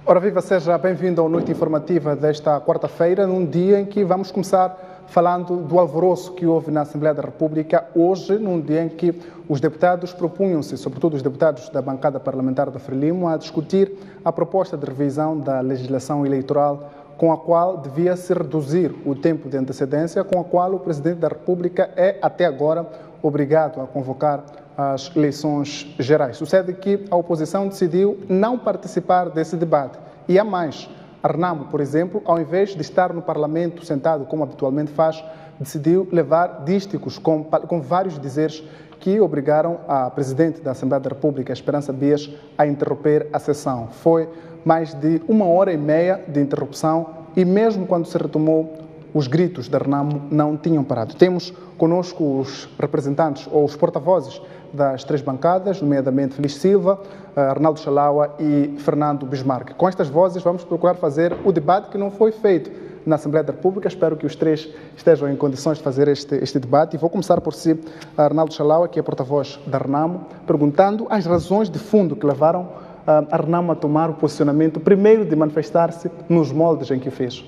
Ora viva, seja bem-vindo à noite informativa desta quarta-feira, num dia em que vamos começar falando do alvoroço que houve na Assembleia da República, hoje, num dia em que os deputados propunham-se, sobretudo os deputados da bancada parlamentar da Frelimo, a discutir a proposta de revisão da legislação eleitoral com a qual devia-se reduzir o tempo de antecedência, com a qual o Presidente da República é, até agora, obrigado a convocar as eleições gerais. Sucede que a oposição decidiu não participar desse debate. E há mais. A Renamo, por exemplo, ao invés de estar no Parlamento sentado, como habitualmente faz, decidiu levar dísticos com vários dizeres que obrigaram a Presidente da Assembleia da República, Esperança Dias, a interromper a sessão. Foi mais de 1h30 de interrupção e mesmo quando se retomou, os gritos da Renamo não tinham parado. Temos conosco os representantes ou os porta-vozes das três bancadas, nomeadamente Feliz Silva, Arnaldo Chalaua e Fernando Bismarck. Com estas vozes vamos procurar fazer o debate que não foi feito na Assembleia da República. Espero que os três estejam em condições de fazer este debate. E vou começar por si, Arnaldo Chalaua, que é porta-voz da Renamo, perguntando as razões de fundo que levaram a Renamo a tomar o posicionamento, primeiro de manifestar-se nos moldes em que fez.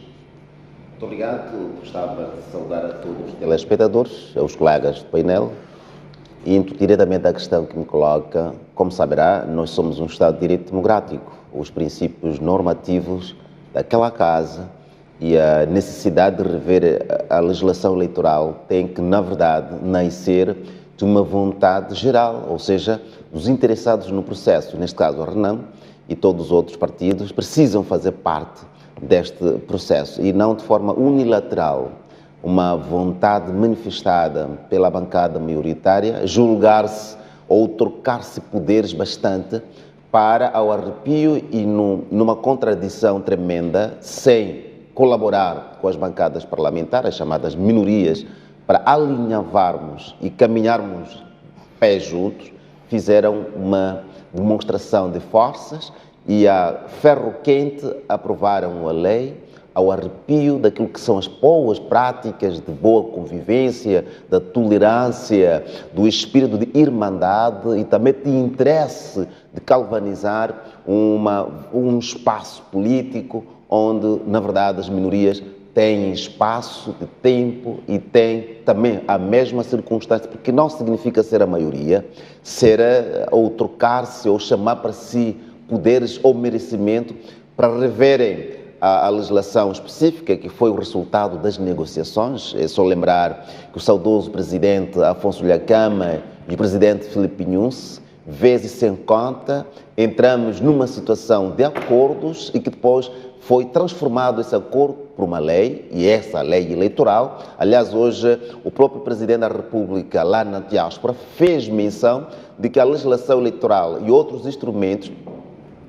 Muito obrigado. Gostava de saudar a todos os telespectadores, aos colegas do painel. E indo diretamente à questão que me coloca, como saberá, nós somos um Estado de Direito Democrático. Os princípios normativos daquela casa e a necessidade de rever a legislação eleitoral tem que, na verdade, nascer de uma vontade geral, ou seja, dos interessados no processo. Neste caso, a Renamo e todos os outros partidos precisam fazer parte deste processo e não de forma unilateral. Uma vontade manifestada pela bancada maioritária, julgar-se ou trocar-se poderes bastante para, ao arrepio e numa contradição tremenda, sem colaborar com as bancadas parlamentares, chamadas minorias, para alinhavarmos e caminharmos pés juntos, fizeram uma demonstração de forças e a ferro quente aprovaram a lei ao arrepio daquilo que são as boas práticas de boa convivência, da tolerância, do espírito de irmandade e também de interesse de galvanizar um espaço político onde, na verdade, as minorias têm espaço de tempo e têm também a mesma circunstância, porque não significa ser a maioria, ser ou trocar-se ou chamar para si poderes ou merecimento para reverem a legislação específica, que foi o resultado das negociações. É só lembrar que o saudoso presidente Afonso Dhlakama e o presidente Filipe Nyusi, vezes sem conta, entramos numa situação de acordos e que depois foi transformado esse acordo por uma lei, e essa lei eleitoral. Aliás, hoje o próprio Presidente da República, lá na diáspora, fez menção de que a legislação eleitoral e outros instrumentos,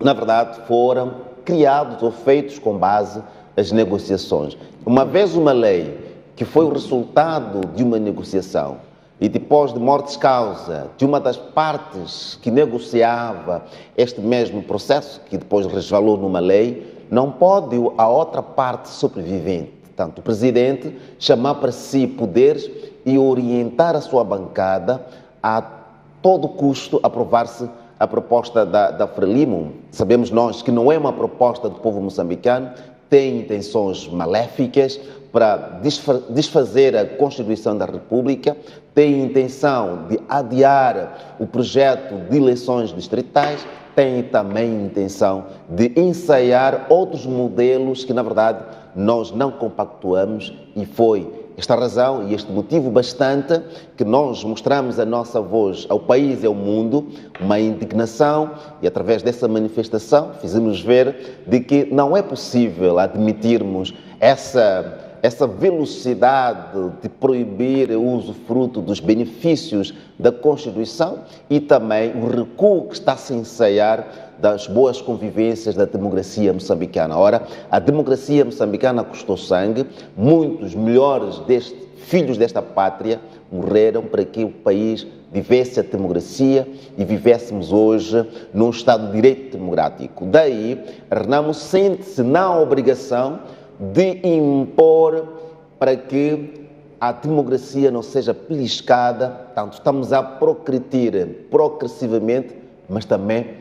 na verdade, foram criados ou feitos com base nas negociações. Uma vez uma lei que foi o resultado de uma negociação e depois de morte-causa de uma das partes que negociava este mesmo processo, que depois resvalou numa lei, não pode a outra parte sobrevivente, tanto o Presidente, chamar para si poderes e orientar a sua bancada a todo custo aprovar-se a proposta da Frelimo. Sabemos nós que não é uma proposta do povo moçambicano, tem intenções maléficas para desfazer a Constituição da República, tem intenção de adiar o projeto de eleições distritais, tem também intenção de ensaiar outros modelos que, na verdade, nós não compactuamos, e foi esta razão e este motivo bastante que nós mostramos a nossa voz ao país e ao mundo, uma indignação, e através dessa manifestação fizemos ver de que não é possível admitirmos essa velocidade de proibir o usufruto dos benefícios da Constituição e também o recuo que está a se ensaiar das boas convivências da democracia moçambicana. Ora, a democracia moçambicana custou sangue, muitos melhores filhos desta pátria morreram para que o país vivesse a democracia e vivêssemos hoje num Estado de Direito Democrático. Daí, a Renamo sente-se na obrigação de impor para que a democracia não seja beliscada. Tanto estamos a progredir progressivamente, mas também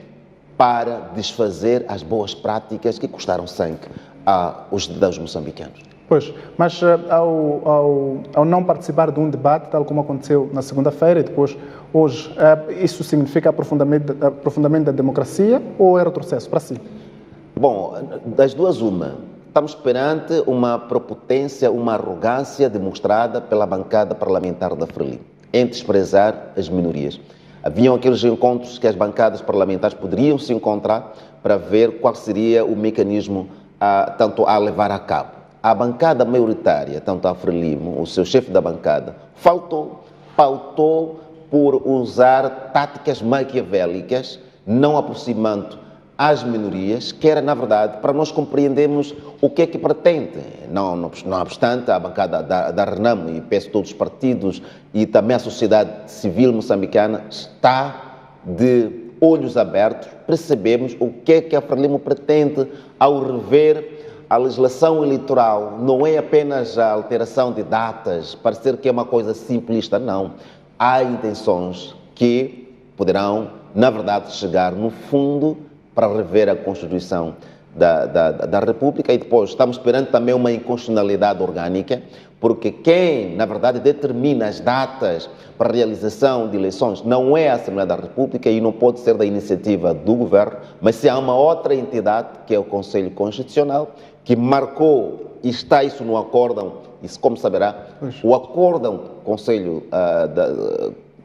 para desfazer as boas práticas que custaram sangue aos cidadãos moçambicanos. Pois, mas ao não participar de um debate, tal como aconteceu na segunda-feira e depois hoje, isso significa aprofundamento da democracia ou é retrocesso para si? Bom, das duas uma. Estamos perante uma prepotência, uma arrogância demonstrada pela bancada parlamentar da Frelimo em desprezar as minorias. Haviam aqueles encontros que as bancadas parlamentares poderiam se encontrar para ver qual seria o mecanismo tanto a levar a cabo. A bancada maioritária, tanto a Frelimo, o seu chefe da bancada, pautou por usar táticas maquiavélicas, não aproximando as minorias, que era, na verdade, para nós compreendermos o que é que pretende. Não obstante, a bancada da RENAMO, e peço todos os partidos e também a sociedade civil moçambicana, está de olhos abertos, percebemos o que é que a Frelimo pretende ao rever a legislação eleitoral. Não é apenas a alteração de datas, parecer que é uma coisa simplista, não. Há intenções que poderão, na verdade, chegar no fundo para rever a Constituição da República e depois estamos esperando também uma inconstitucionalidade orgânica, porque quem, na verdade, determina as datas para a realização de eleições não é a Assembleia da República e não pode ser da iniciativa do Governo, mas se há uma outra entidade, que é o Conselho Constitucional, que marcou, e está isso no acórdão, isso como saberá, o acórdão Conselho,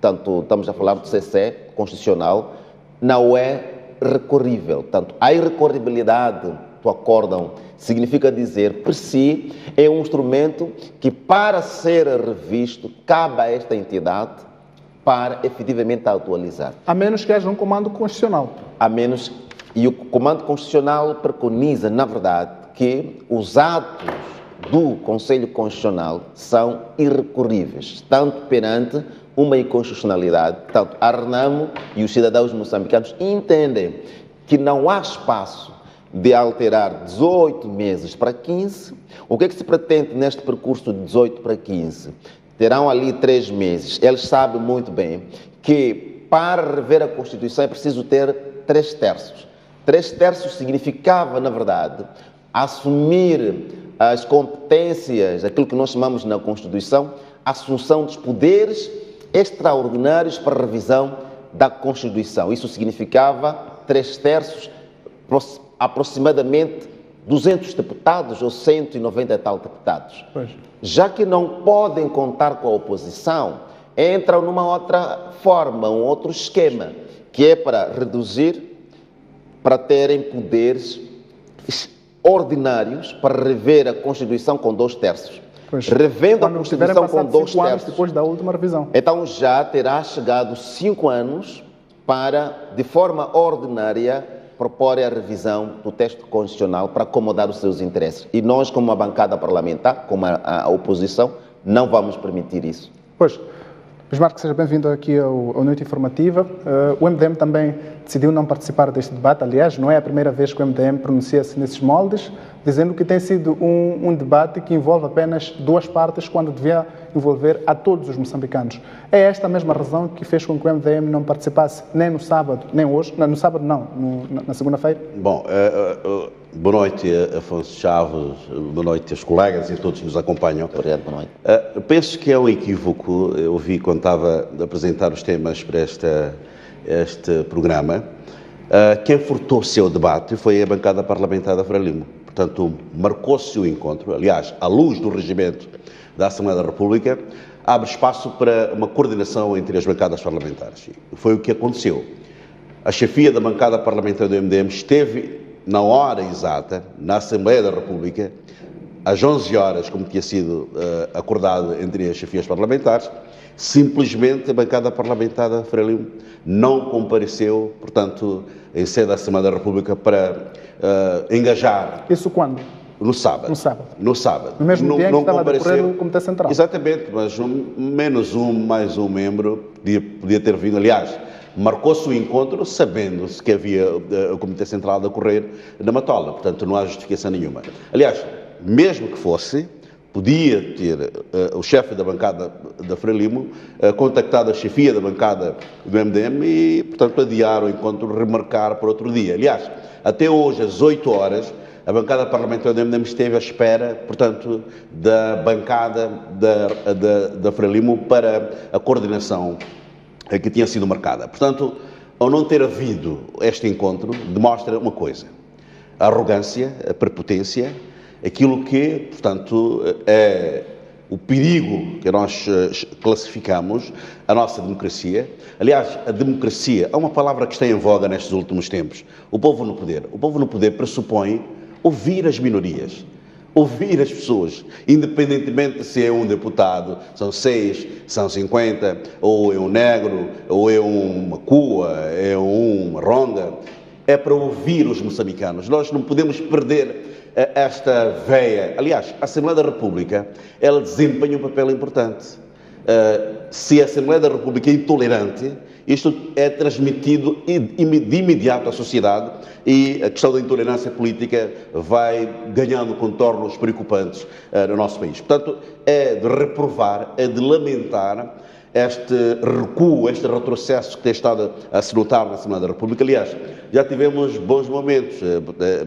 tanto estamos a falar do CC Constitucional, não é recorrível. Portanto, a irrecorribilidade do acórdão significa dizer, por si, é um instrumento que, para ser revisto, cabe a esta entidade para efetivamente atualizar. A menos que haja um comando constitucional. A menos, e o comando constitucional preconiza, na verdade, que os atos do Conselho Constitucional são irrecorríveis, tanto perante uma inconstitucionalidade. Portanto, a RENAMO e os cidadãos moçambicanos entendem que não há espaço de alterar 18 meses para 15. O que é que se pretende neste percurso de 18 para 15? Terão ali 3 meses. Eles sabem muito bem que para rever a Constituição é preciso ter 3 terços. 3 terços significava, na verdade, assumir as competências, aquilo que nós chamamos na Constituição, a assunção dos poderes extraordinários para a revisão da Constituição. Isso significava 3 terços, aproximadamente 200 deputados ou 190 e tal deputados. Pois. Já que não podem contar com a oposição, entram numa outra forma, um outro esquema, que é para reduzir, para terem poderes ordinários, para rever a Constituição com 2 terços. Pois. Revendo a Constituição com 2 terços. Depois da última revisão. Então já terá chegado 5 anos para, de forma ordinária, propor a revisão do texto constitucional para acomodar os seus interesses. E nós, como uma bancada parlamentar, como a oposição, não vamos permitir isso. Pois. Bismarck, seja bem-vindo aqui ao Noite Informativa. O MDM também decidiu não participar deste debate. Aliás, não é a primeira vez que o MDM pronuncia-se nesses moldes, dizendo que tem sido um debate que envolve apenas 2 partes, quando devia envolver a todos os moçambicanos. É esta a mesma razão que fez com que o MDM não participasse nem no sábado, nem hoje, no sábado não, na segunda-feira? Bom, boa noite, Afonso Chaves, boa noite aos colegas e a todos que nos acompanham. Obrigado, boa noite. Penso que é um equívoco, eu ouvi quando estava a apresentar os temas para este programa, quem furtou o seu debate foi a bancada parlamentar da Frelimo. Portanto, marcou-se o encontro, aliás, à luz do regimento da Assembleia da República, abre espaço para uma coordenação entre as bancadas parlamentares. Foi o que aconteceu. A chefia da bancada parlamentar do MDM esteve na hora exata, na Assembleia da República, às 11 horas, como tinha sido acordado entre as chefias parlamentares. Simplesmente a bancada parlamentar da Frelimo não compareceu, portanto, em sede da Assembleia da República para engajar. Isso quando? No sábado. No sábado. No sábado. No mesmo dia em que estava a decorrer o Comitê Central. Exatamente, mas mais um membro podia ter vindo. Aliás, marcou-se o encontro sabendo-se que havia o Comitê Central a decorrer na Matola. Portanto, não há justificação nenhuma. Aliás, mesmo que fosse, podia ter o chefe da bancada da Frelimo contactado a chefia da bancada do MDM e, portanto, adiar o encontro, remarcar para outro dia. Aliás, até hoje, às 8 horas, a bancada parlamentar do MDM esteve à espera, portanto, da bancada da Frelimo para a coordenação que tinha sido marcada. Portanto, ao não ter havido este encontro, demonstra uma coisa: a arrogância, a prepotência, aquilo que, portanto, é o perigo que nós classificamos a nossa democracia. Aliás, a democracia é uma palavra que está em voga nestes últimos tempos. O povo no poder. O povo no poder pressupõe ouvir as minorias, ouvir as pessoas, independentemente se é um deputado, são 6, são 50, ou é um negro, ou é uma cua, é uma ronga. É para ouvir os moçambicanos. Nós não podemos perder esta veia. Aliás, a Assembleia da República, ela desempenha um papel importante. Se a Assembleia da República é intolerante, isto é transmitido de imediato à sociedade e a questão da intolerância política vai ganhando contornos preocupantes no nosso país. Portanto, é de reprovar, é de lamentar este recuo, este retrocesso que tem estado a se notar na Assembleia da República. Aliás, já tivemos bons momentos,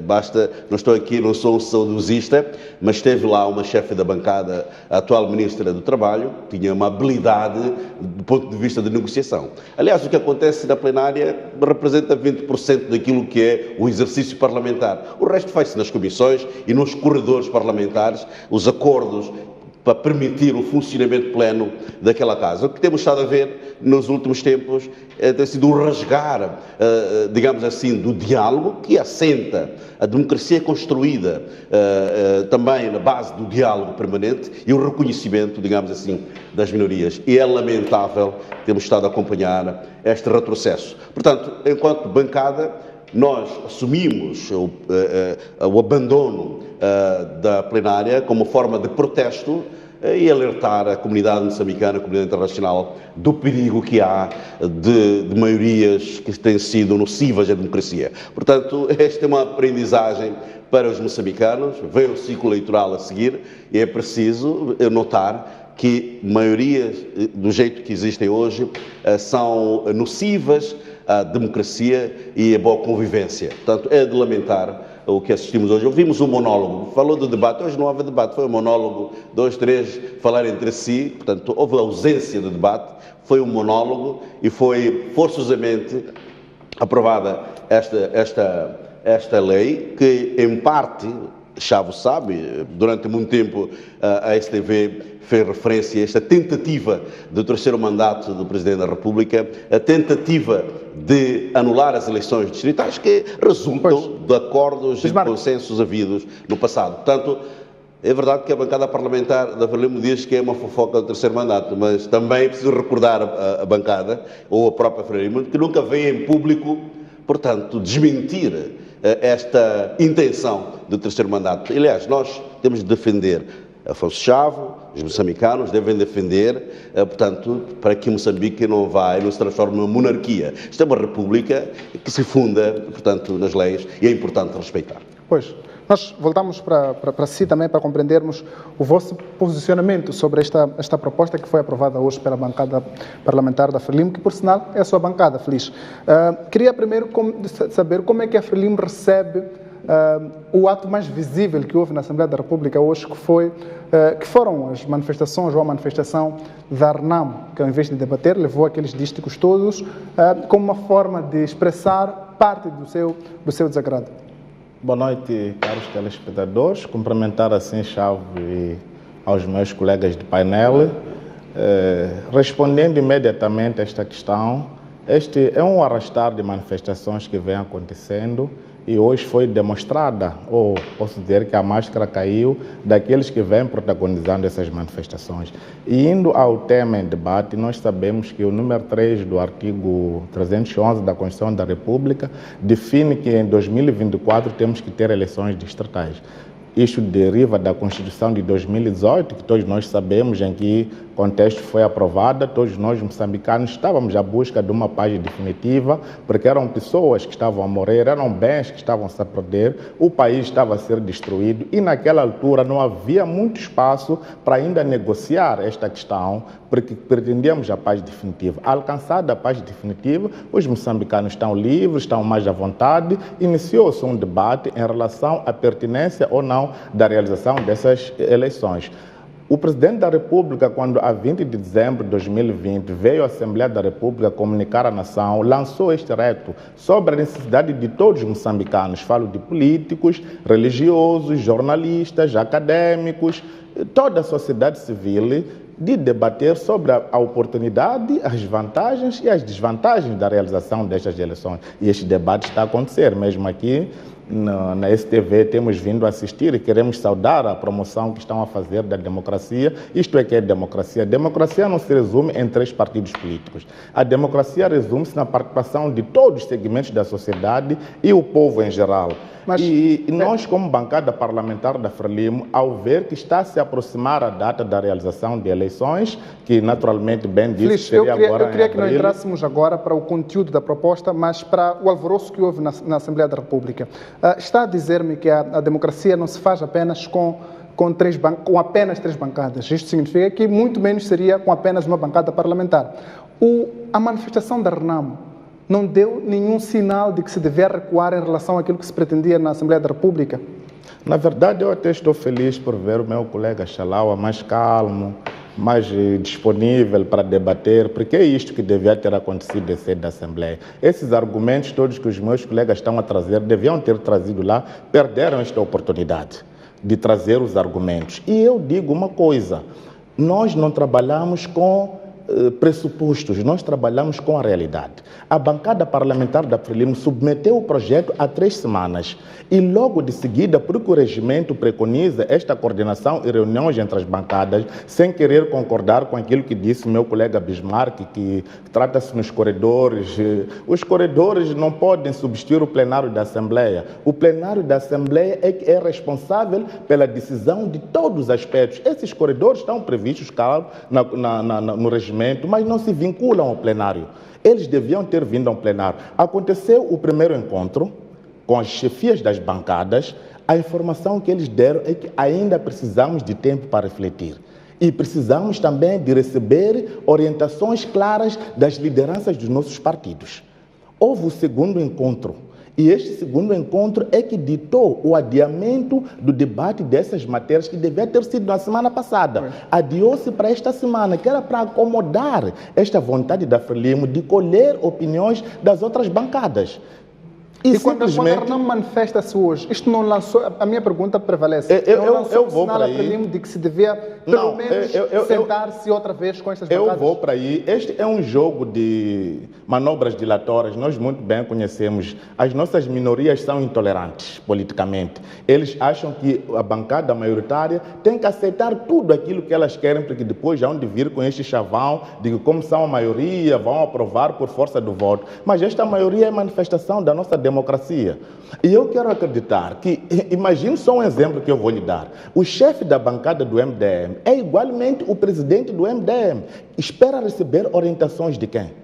basta, não estou aqui, não sou um saudosista, mas esteve lá uma chefe da bancada, a atual Ministra do Trabalho, tinha uma habilidade do ponto de vista de negociação. Aliás, o que acontece na plenária representa 20% daquilo que é o exercício parlamentar. O resto faz-se nas comissões e nos corredores parlamentares, os acordos para permitir o funcionamento pleno daquela casa. O que temos estado a ver nos últimos tempos tem sido um rasgar, digamos assim, do diálogo que assenta a democracia construída também na base do diálogo permanente e o reconhecimento, digamos assim, das minorias. E é lamentável termos estado a acompanhar este retrocesso. Portanto, enquanto bancada, nós assumimos o abandono da plenária como forma de protesto e alertar a comunidade moçambicana, a comunidade internacional, do perigo que há de maiorias que têm sido nocivas à democracia. Portanto, esta é uma aprendizagem para os moçambicanos, vem o ciclo eleitoral a seguir e é preciso notar que maiorias, do jeito que existem hoje, são nocivas à democracia e à boa convivência. Portanto, é de lamentar o que assistimos hoje. Ouvimos um monólogo, falou do debate, hoje não houve debate, foi um monólogo, 2, 3 falar entre si, portanto, houve ausência de debate, foi um monólogo e foi forçosamente aprovada esta lei, que em parte, Chavo sabe, durante muito tempo a STV fez referência a esta tentativa do terceiro mandato do Presidente da República, a tentativa de anular as eleições distritais que resultam de acordos e de consensos havidos no passado. Portanto, é verdade que a bancada parlamentar da Frelimo diz que é uma fofoca do terceiro mandato, mas também é preciso recordar a bancada, ou a própria Frelimo, que nunca veio em público, portanto, desmentir esta intenção do terceiro mandato. Aliás, nós temos de defender Afonso Chavo, os moçambicanos devem defender, portanto, para que Moçambique não se transforme numa monarquia. Isto é uma república que se funda, portanto, nas leis e é importante respeitar. Pois, nós voltamos para si também para compreendermos o vosso posicionamento sobre esta proposta que foi aprovada hoje pela bancada parlamentar da Frelimo, que por sinal é a sua bancada, Feliz. Queria primeiro saber como é que a Frelimo recebe o ato mais visível que houve na Assembleia da República hoje, que foram as manifestações ou a manifestação da RNAM, que ao invés de debater, levou aqueles dísticos todos como uma forma de expressar parte do seu desagrado. Boa noite, caros telespectadores. Cumprimentar assim Chavo e aos meus colegas de painel. Respondendo imediatamente a esta questão, este é um arrastar de manifestações que vem acontecendo e hoje foi demonstrada, ou posso dizer que a máscara caiu daqueles que vêm protagonizando essas manifestações. E indo ao tema em debate, nós sabemos que o número 3 do artigo 311 da Constituição da República define que em 2024 temos que ter eleições distritais. Isto deriva da Constituição de 2018, que todos nós sabemos em que contexto foi aprovada. Todos nós, moçambicanos, estávamos à busca de uma paz definitiva, porque eram pessoas que estavam a morrer, eram bens que estavam a perder, o país estava a ser destruído e naquela altura não havia muito espaço para ainda negociar esta questão, porque pretendíamos a paz definitiva. Alcançada a paz definitiva, os moçambicanos estão livres, estão mais à vontade, iniciou-se um debate em relação à pertinência ou não da realização dessas eleições. O Presidente da República, quando a 20 de dezembro de 2020 veio à Assembleia da República comunicar à nação, lançou este reto sobre a necessidade de todos os moçambicanos, falo de políticos, religiosos, jornalistas, acadêmicos, toda a sociedade civil, de debater sobre a oportunidade, as vantagens e as desvantagens da realização destas eleições. E este debate está a acontecer, mesmo aqui na STV temos vindo a assistir e queremos saudar a promoção que estão a fazer da democracia. Isto é que é democracia. A democracia não se resume em 3 partidos políticos. A democracia resume-se na participação de todos os segmentos da sociedade e o povo em geral. E nós, como bancada parlamentar da Frelimo, ao ver que está a se aproximar a data da realização de eleições, que naturalmente bem disse seria agora eu queria que não entrássemos agora para o conteúdo da proposta, mas para o alvoroço que houve na Assembleia da República. Está a dizer-me que a democracia não se faz apenas com apenas 3 bancadas. Isto significa que muito menos seria com apenas uma bancada parlamentar. A manifestação da Renamo não deu nenhum sinal de que se devia recuar em relação àquilo que se pretendia na Assembleia da República? Na verdade, eu até estou feliz por ver o meu colega Chalaua mais calmo, mais disponível para debater, porque é isto que devia ter acontecido em sede da Assembleia. Esses argumentos todos que os meus colegas estão a trazer, deviam ter trazido lá, perderam esta oportunidade de trazer os argumentos. E eu digo uma coisa, nós não trabalhamos com pressupostos, nós trabalhamos com a realidade. A bancada parlamentar da Frelimo submeteu o projeto há 3 semanas e logo de seguida, porque o regimento preconiza esta coordenação e reuniões entre as bancadas, sem querer concordar com aquilo que disse o meu colega Bismarck, que trata-se nos corredores. Os corredores não podem substituir o plenário da Assembleia. O plenário da Assembleia é que é responsável pela decisão de todos os aspectos. Esses corredores estão previstos, claro, no regimento, mas não se vinculam ao plenário. Eles deviam ter vindo ao plenário. Aconteceu o primeiro encontro com as chefias das bancadas. A informação que eles deram é que ainda precisamos de tempo para refletir. E precisamos também de receber orientações claras das lideranças dos nossos partidos. Houve o segundo encontro. E este segundo encontro é que ditou o adiamento do debate dessas matérias que devia ter sido na semana passada. Adiou-se para esta semana, que era para acomodar esta vontade da Frelimo de colher opiniões das outras bancadas. E quando a Renamo manifesta-se hoje, isto não lançou, a minha pergunta prevalece, não lançou o sinal a Frelimo de que se devia, pelo menos, sentar-se outra vez com estas bancadas? Eu vou para aí. Este é um jogo de manobras dilatórias. Nós muito bem conhecemos. As nossas minorias são intolerantes politicamente. Eles acham que a bancada maioritária tem que aceitar tudo aquilo que elas querem, porque depois já vão de vir com este chavão de que, como são a maioria, vão aprovar por força do voto. Mas esta maioria é manifestação da nossa democracia. E eu quero acreditar que, imagine só um exemplo que eu vou lhe dar. O chefe da bancada do MDM é igualmente o presidente do MDM. Espera receber orientações de quem?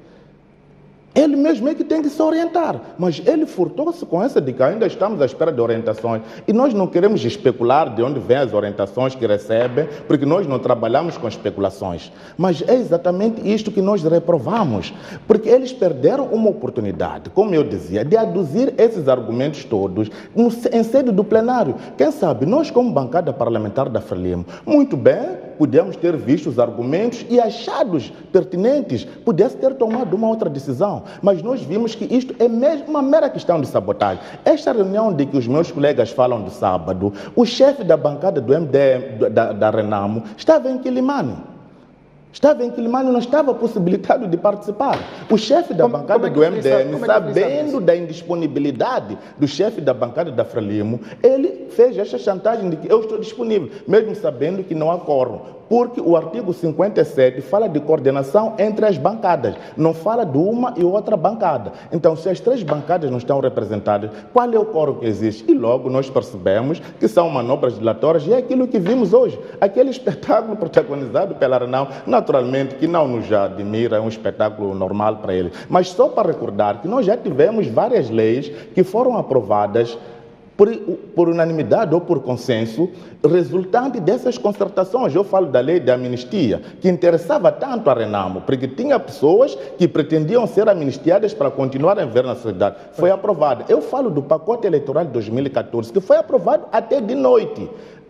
Ele mesmo é que tem que se orientar, mas ele furtou-se com essa de que ainda estamos à espera de orientações. E nós não queremos especular de onde vêm as orientações que recebem, porque nós não trabalhamos com especulações. Mas é exatamente isto que nós reprovamos, porque eles perderam uma oportunidade, como eu dizia, de aduzir esses argumentos todos em sede do plenário. Quem sabe, nós como bancada parlamentar da Frelimo, muito bem, podemos ter visto os argumentos e achados pertinentes, pudesse ter tomado uma outra decisão. Mas nós vimos que isto é mesmo uma mera questão de sabotagem. Esta reunião de que os meus colegas falam do sábado, o chefe da bancada do MDM, da Renamo, estava em Quilimane. Não estava possibilitado de participar. O chefe da bancada do MDM, sabendo da indisponibilidade do chefe da bancada da Frelimo, ele fez esta chantagem de que eu estou disponível, mesmo sabendo que não há quórum. porque o artigo 57 fala de coordenação entre as bancadas, não fala de uma e outra bancada. Então, se as 3 bancadas não estão representadas, qual é o quórum que existe? E logo nós percebemos que são manobras dilatórias e é aquilo que vimos hoje, aquele espetáculo protagonizado pela Renamo, naturalmente que não nos admira, é um espetáculo normal para ele. Mas só para recordar que nós já tivemos várias leis que foram aprovadas por unanimidade ou por consenso, resultante dessas concertações. Eu falo da lei de amnistia, que interessava tanto a Renamo, porque tinha pessoas que pretendiam ser amnistiadas para continuar a viver na sociedade. Foi aprovada. Eu falo do pacote eleitoral de 2014, que foi aprovado até de noite,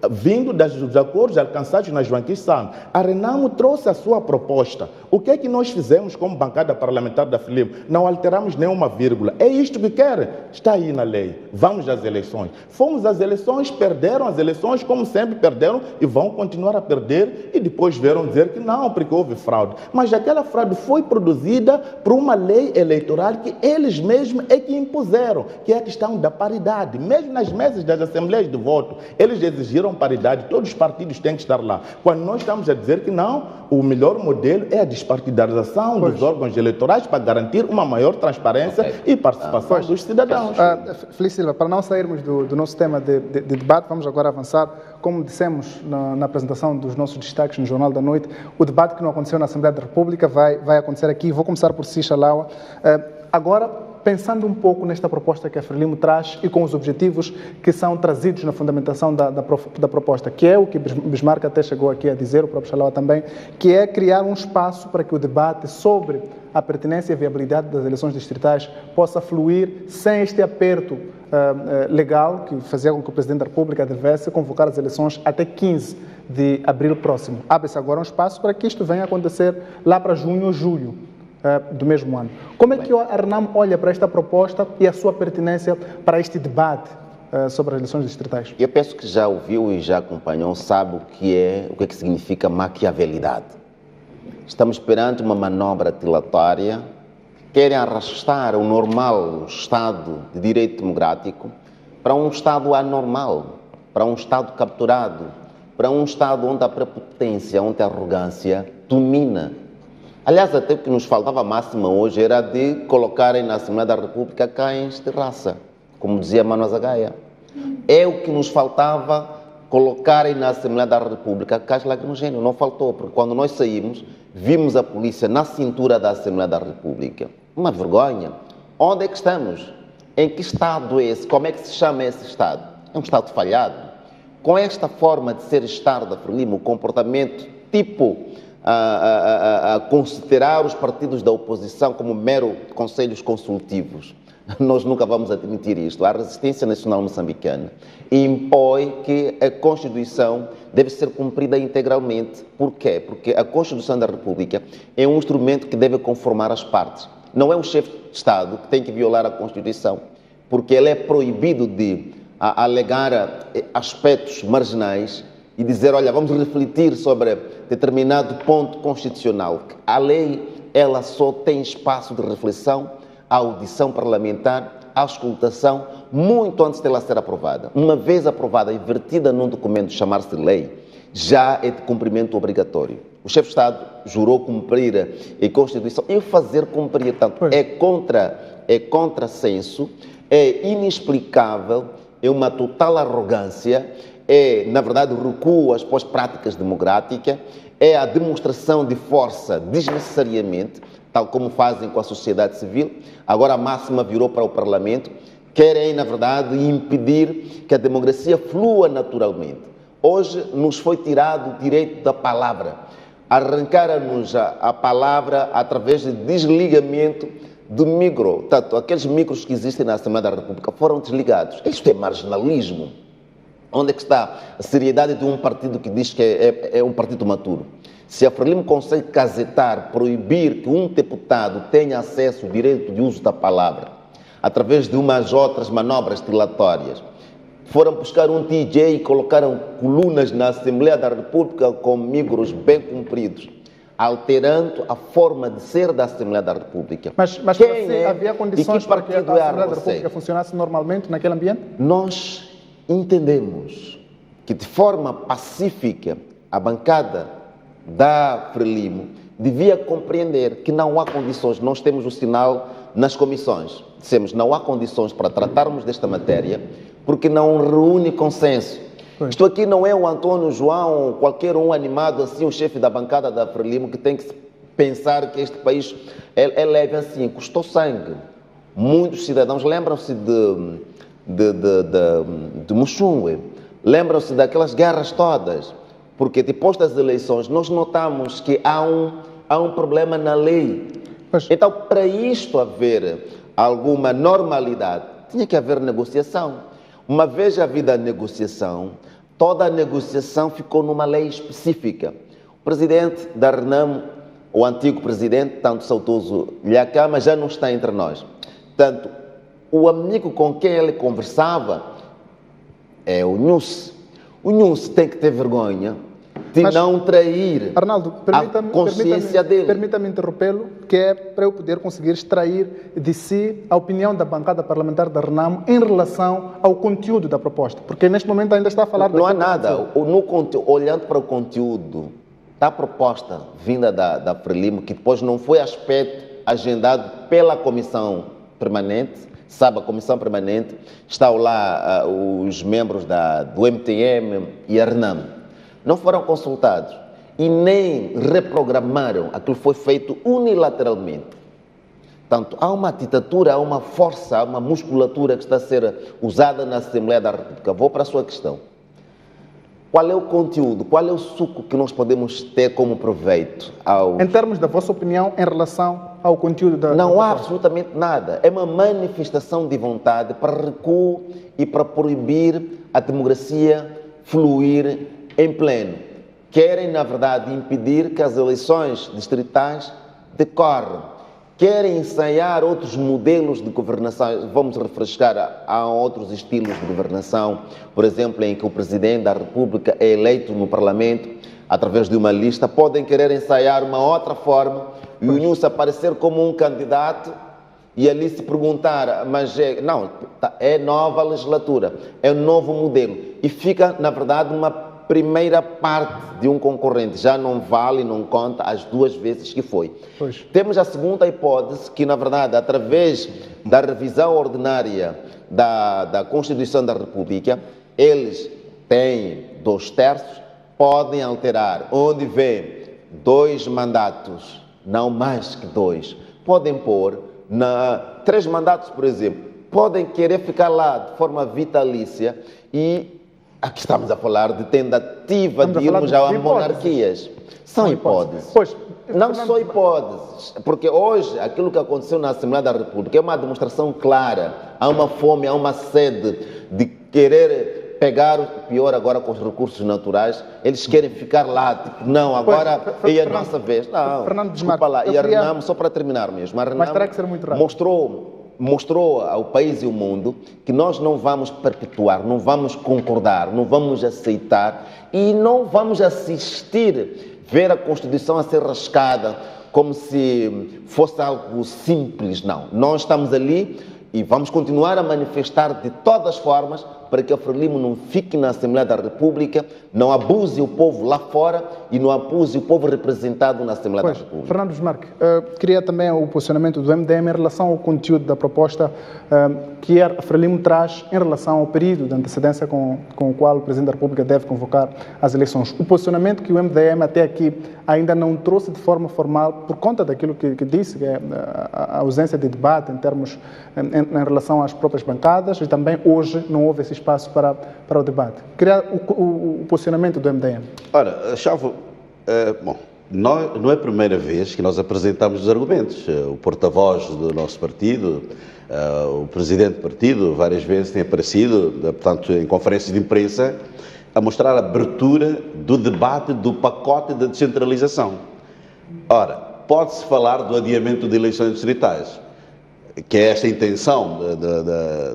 vindo dos acordos alcançados na Joaquim Santos. A Renamo trouxe a sua proposta. O que é que nós fizemos como bancada parlamentar da Frelimo? Não alteramos nenhuma vírgula. É isto que querem? Está aí na lei. Vamos às eleições. Fomos às eleições, perderam as eleições, como sempre perderam, e vão continuar a perder, e depois vieram dizer que não, porque houve fraude. Mas aquela fraude foi produzida por uma lei eleitoral que eles mesmos é que impuseram, que é a questão da paridade. Mesmo nas mesas das assembleias de voto, eles exigiram paridade, todos os partidos têm que estar lá. Quando nós estamos a dizer que não, o melhor modelo é a despartidarização dos órgãos eleitorais para garantir uma maior transparência e participação dos cidadãos. Feliz Silva, para não sairmos do nosso tema de debate, vamos agora avançar. Como dissemos na apresentação dos nossos destaques no Jornal da Noite, o debate que não aconteceu na Assembleia da República vai acontecer aqui. Vou começar por si, Xalaua. Agora, pensando um pouco nesta proposta que a Frelimo traz e com os objetivos que são trazidos na fundamentação da proposta, que é o que Bismarck até chegou aqui a dizer, o próprio Xalaua também, que é criar um espaço para que o debate sobre a pertinência e a viabilidade das eleições distritais possa fluir sem este aperto legal que fazia com que o Presidente da República devesse convocar as eleições até 15 de abril próximo. Abre-se agora um espaço para que isto venha a acontecer lá para junho ou julho do mesmo ano. Como é que a Renamo olha para esta proposta e a sua pertinência para este debate sobre as eleições distritais? Eu penso que já ouviu e já acompanhou, sabe o que é que significa maquiavelidade. Estamos perante uma manobra dilatória, querem arrastar o normal Estado de direito democrático para um Estado anormal, para um Estado capturado, para um Estado onde a prepotência, onde a arrogância domina. Aliás, até o que nos faltava máxima hoje era de colocarem na Assembleia da República cães de raça, como dizia Mano Zagaia. É o que nos faltava, colocarem na Assembleia da República cães lacrimogéneos. Não faltou, porque quando nós saímos, vimos a polícia na cintura da Assembleia da República. Uma vergonha. Onde é que estamos? Em que Estado é esse? Como é que se chama esse Estado? É um Estado falhado. Com esta forma de ser Estado da Frelimo, o comportamento tipo a considerar os partidos da oposição como mero conselhos consultivos. Nós nunca vamos admitir isto. A resistência nacional moçambicana impõe que a Constituição deve ser cumprida integralmente. Por quê? Porque a Constituição da República é um instrumento que deve conformar as partes. Não é o chefe de Estado que tem que violar a Constituição, porque ele é proibido de alegar aspectos marginais e dizer, olha, vamos refletir sobre determinado ponto constitucional. A lei, ela só tem espaço de reflexão, a audição parlamentar, a auscultação, muito antes dela ser aprovada. Uma vez aprovada e vertida num documento chamar-se lei, já é de cumprimento obrigatório. O chefe de Estado jurou cumprir a Constituição e fazer cumprir, tanto é contrassenso, é inexplicável, é uma total arrogância, é, na verdade, o recuo às práticas democráticas, é a demonstração de força desnecessariamente, tal como fazem com a sociedade civil. Agora a máxima virou para o Parlamento, querem, na verdade, impedir que a democracia flua naturalmente. Hoje nos foi tirado o direito da palavra, arrancaram-nos a palavra através de desligamento do micro. Tanto aqueles micros que existem na Assembleia da República foram desligados. Isto é marginalismo. Onde é que está a seriedade de um partido que diz que é um partido maturo? Se a Frelimo consegue casetar, proibir que um deputado tenha acesso ao direito de uso da palavra, através de umas outras manobras dilatórias, foram buscar um TJ e colocaram colunas na Assembleia da República com micros bem compridos, alterando a forma de ser da Assembleia da República. Mas havia condições para que a Assembleia da República funcionasse normalmente naquele ambiente? Nós entendemos que de forma pacífica a bancada da Frelimo devia compreender que não há condições, nós temos o sinal nas comissões, dissemos não há condições para tratarmos desta matéria porque não reúne consenso. Isto aqui não é o Antônio João, qualquer um animado assim, o chefe da bancada da Frelimo, que tem que pensar que este país é leve assim, custou sangue. Muitos cidadãos lembram-se de Muxungue, lembram-se daquelas guerras todas, porque depois das eleições nós notamos que há um problema na lei. Então, para isto haver alguma normalidade, tinha que haver negociação. Uma vez havida a negociação, toda a negociação ficou numa lei específica. O presidente da Renamo, o antigo presidente, tanto saudoso Lhacama, já não está entre nós. Portanto, o amigo com quem ele conversava é o Nusse. O Nusse tem que ter vergonha de não trair Arnaldo, a consciência dele. Permita-me interrompê-lo, que é para eu poder conseguir extrair de si a opinião da bancada parlamentar da Renamo em relação ao conteúdo da proposta, porque neste momento ainda está a falar... Não há nada. Olhando para o conteúdo da proposta vinda da Frelimo, que depois não foi aspecto agendado pela comissão permanente, sabe, a comissão permanente, estão lá os membros do MTM e a Renamo. Não foram consultados e nem reprogramaram aquilo que foi feito unilateralmente. Portanto, há uma ditadura, há uma força, há uma musculatura que está a ser usada na Assembleia da República. Vou para a sua questão. Qual é o conteúdo, qual é o suco que nós podemos ter como proveito? Em termos da vossa opinião em relação ao conteúdo da... Não há absolutamente nada. É uma manifestação de vontade para recuo e para proibir a democracia fluir em pleno. Querem, na verdade, impedir que as eleições distritais decorram. Querem ensaiar outros modelos de governação. Vamos refrescar, há outros estilos de governação, por exemplo, em que o Presidente da República é eleito no Parlamento através de uma lista. Podem querer ensaiar uma outra forma e o Nusse aparecer como um candidato e ali se perguntar, mas é nova legislatura, é um novo modelo. E fica, na verdade, uma primeira parte de um concorrente, já não vale, não conta as duas vezes que foi. Temos a segunda hipótese, que na verdade, através da revisão ordinária da Constituição da República, eles têm 2/3, podem alterar, onde vê 2 mandatos, não mais que 2, podem pôr 3 mandatos, por exemplo, podem querer ficar lá de forma vitalícia e aqui estamos a falar de tentativa de irmos a monarquias. São hipóteses. Não só hipóteses, porque hoje aquilo que aconteceu na Assembleia da República é uma demonstração clara. Há uma fome, há uma sede de querer pegar o pior agora com os recursos naturais. Eles querem ficar lá, tipo, não, agora é a nossa vez. Não, desculpa lá. E a Renamo, só para terminar mesmo, a Renamo mostrou ao país e ao mundo que nós não vamos perpetuar, não vamos concordar, não vamos aceitar e não vamos assistir ver a Constituição a ser rascada como se fosse algo simples. Não, nós estamos ali e vamos continuar a manifestar de todas as formas para que a Frelimo não fique na Assembleia da República, não abuse o povo lá fora e não abuse o povo representado na Assembleia da República. Fernando Bismarck, queria também o posicionamento do MDM em relação ao conteúdo da proposta que a Frelimo traz em relação ao período de antecedência com o qual o Presidente da República deve convocar as eleições. O posicionamento que o MDM até aqui ainda não trouxe de forma formal por conta daquilo que disse, que é a ausência de debate em relação às próprias bancadas e também hoje não houve esse espaço para o debate. Queria o posicionamento do MDM. Ora, Chavo, não é a primeira vez que nós apresentamos os argumentos. O porta-voz do nosso partido, o presidente do partido, várias vezes tem aparecido, portanto, em conferências de imprensa, a mostrar a abertura do debate do pacote de descentralização. Ora, pode-se falar do adiamento de eleições distritais, que é esta a intenção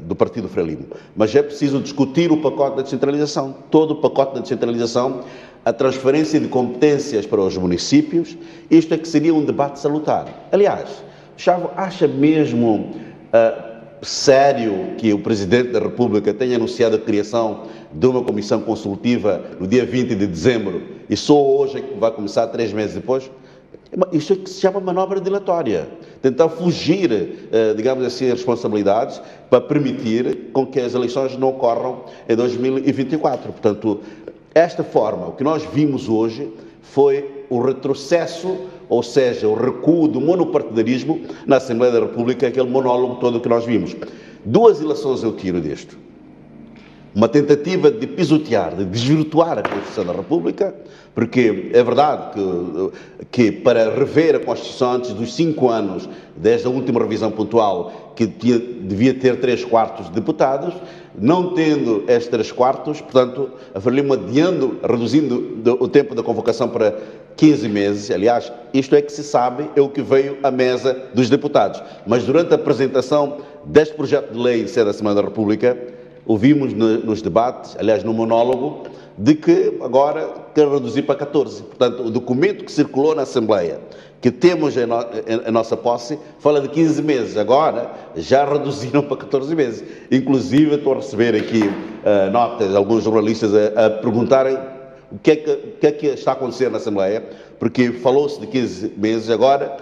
do Partido Frelimo. Mas é preciso discutir o pacote da descentralização, todo o pacote da descentralização, a transferência de competências para os municípios. Isto é que seria um debate salutar. Aliás, Chavo, acha mesmo sério que o Presidente da República tenha anunciado a criação de uma comissão consultiva no dia 20 de dezembro e só hoje é que vai começar 3 meses depois. Isto é que se chama manobra dilatória. Tentar fugir, digamos assim, responsabilidades para permitir com que as eleições não ocorram em 2024. Portanto, esta forma, o que nós vimos hoje foi o retrocesso, ou seja, o recuo do monopartidarismo na Assembleia da República, aquele monólogo todo que nós vimos. 2 ilações eu tiro disto. Uma tentativa de pisotear, de desvirtuar a Constituição da República, porque é verdade que para rever a Constituição antes dos 5 anos, desde a última revisão pontual, que devia ter 3/4 de deputados, não tendo estes 3/4, portanto, a Frelimo adiando, reduzindo o tempo da convocação para 15 meses, aliás, isto é que se sabe, é o que veio à mesa dos deputados. Mas durante a apresentação deste projeto de lei em sede da Assembleia da República, ouvimos nos debates, aliás, no monólogo, de que agora quer reduzir para 14. Portanto, o documento que circulou na Assembleia, que temos em nossa posse, fala de 15 meses. Agora, já reduziram para 14 meses. Inclusive, estou a receber aqui notas de alguns jornalistas a perguntarem o que é que está a acontecer na Assembleia, porque falou-se de 15 meses. Agora,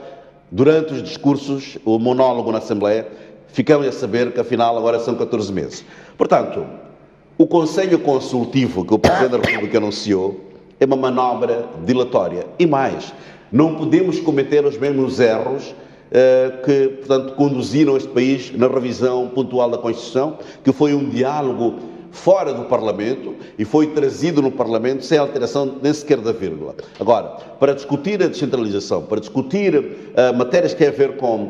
durante os discursos, o monólogo na Assembleia, ficamos a saber que, afinal, agora são 14 meses. Portanto, o Conselho Consultivo que o Presidente da República anunciou é uma manobra dilatória. E mais, não podemos cometer os mesmos erros que, portanto, conduziram este país na revisão pontual da Constituição, que foi um diálogo fora do Parlamento e foi trazido no Parlamento sem alteração nem sequer da vírgula. Agora, para discutir a descentralização, para discutir matérias que têm a ver com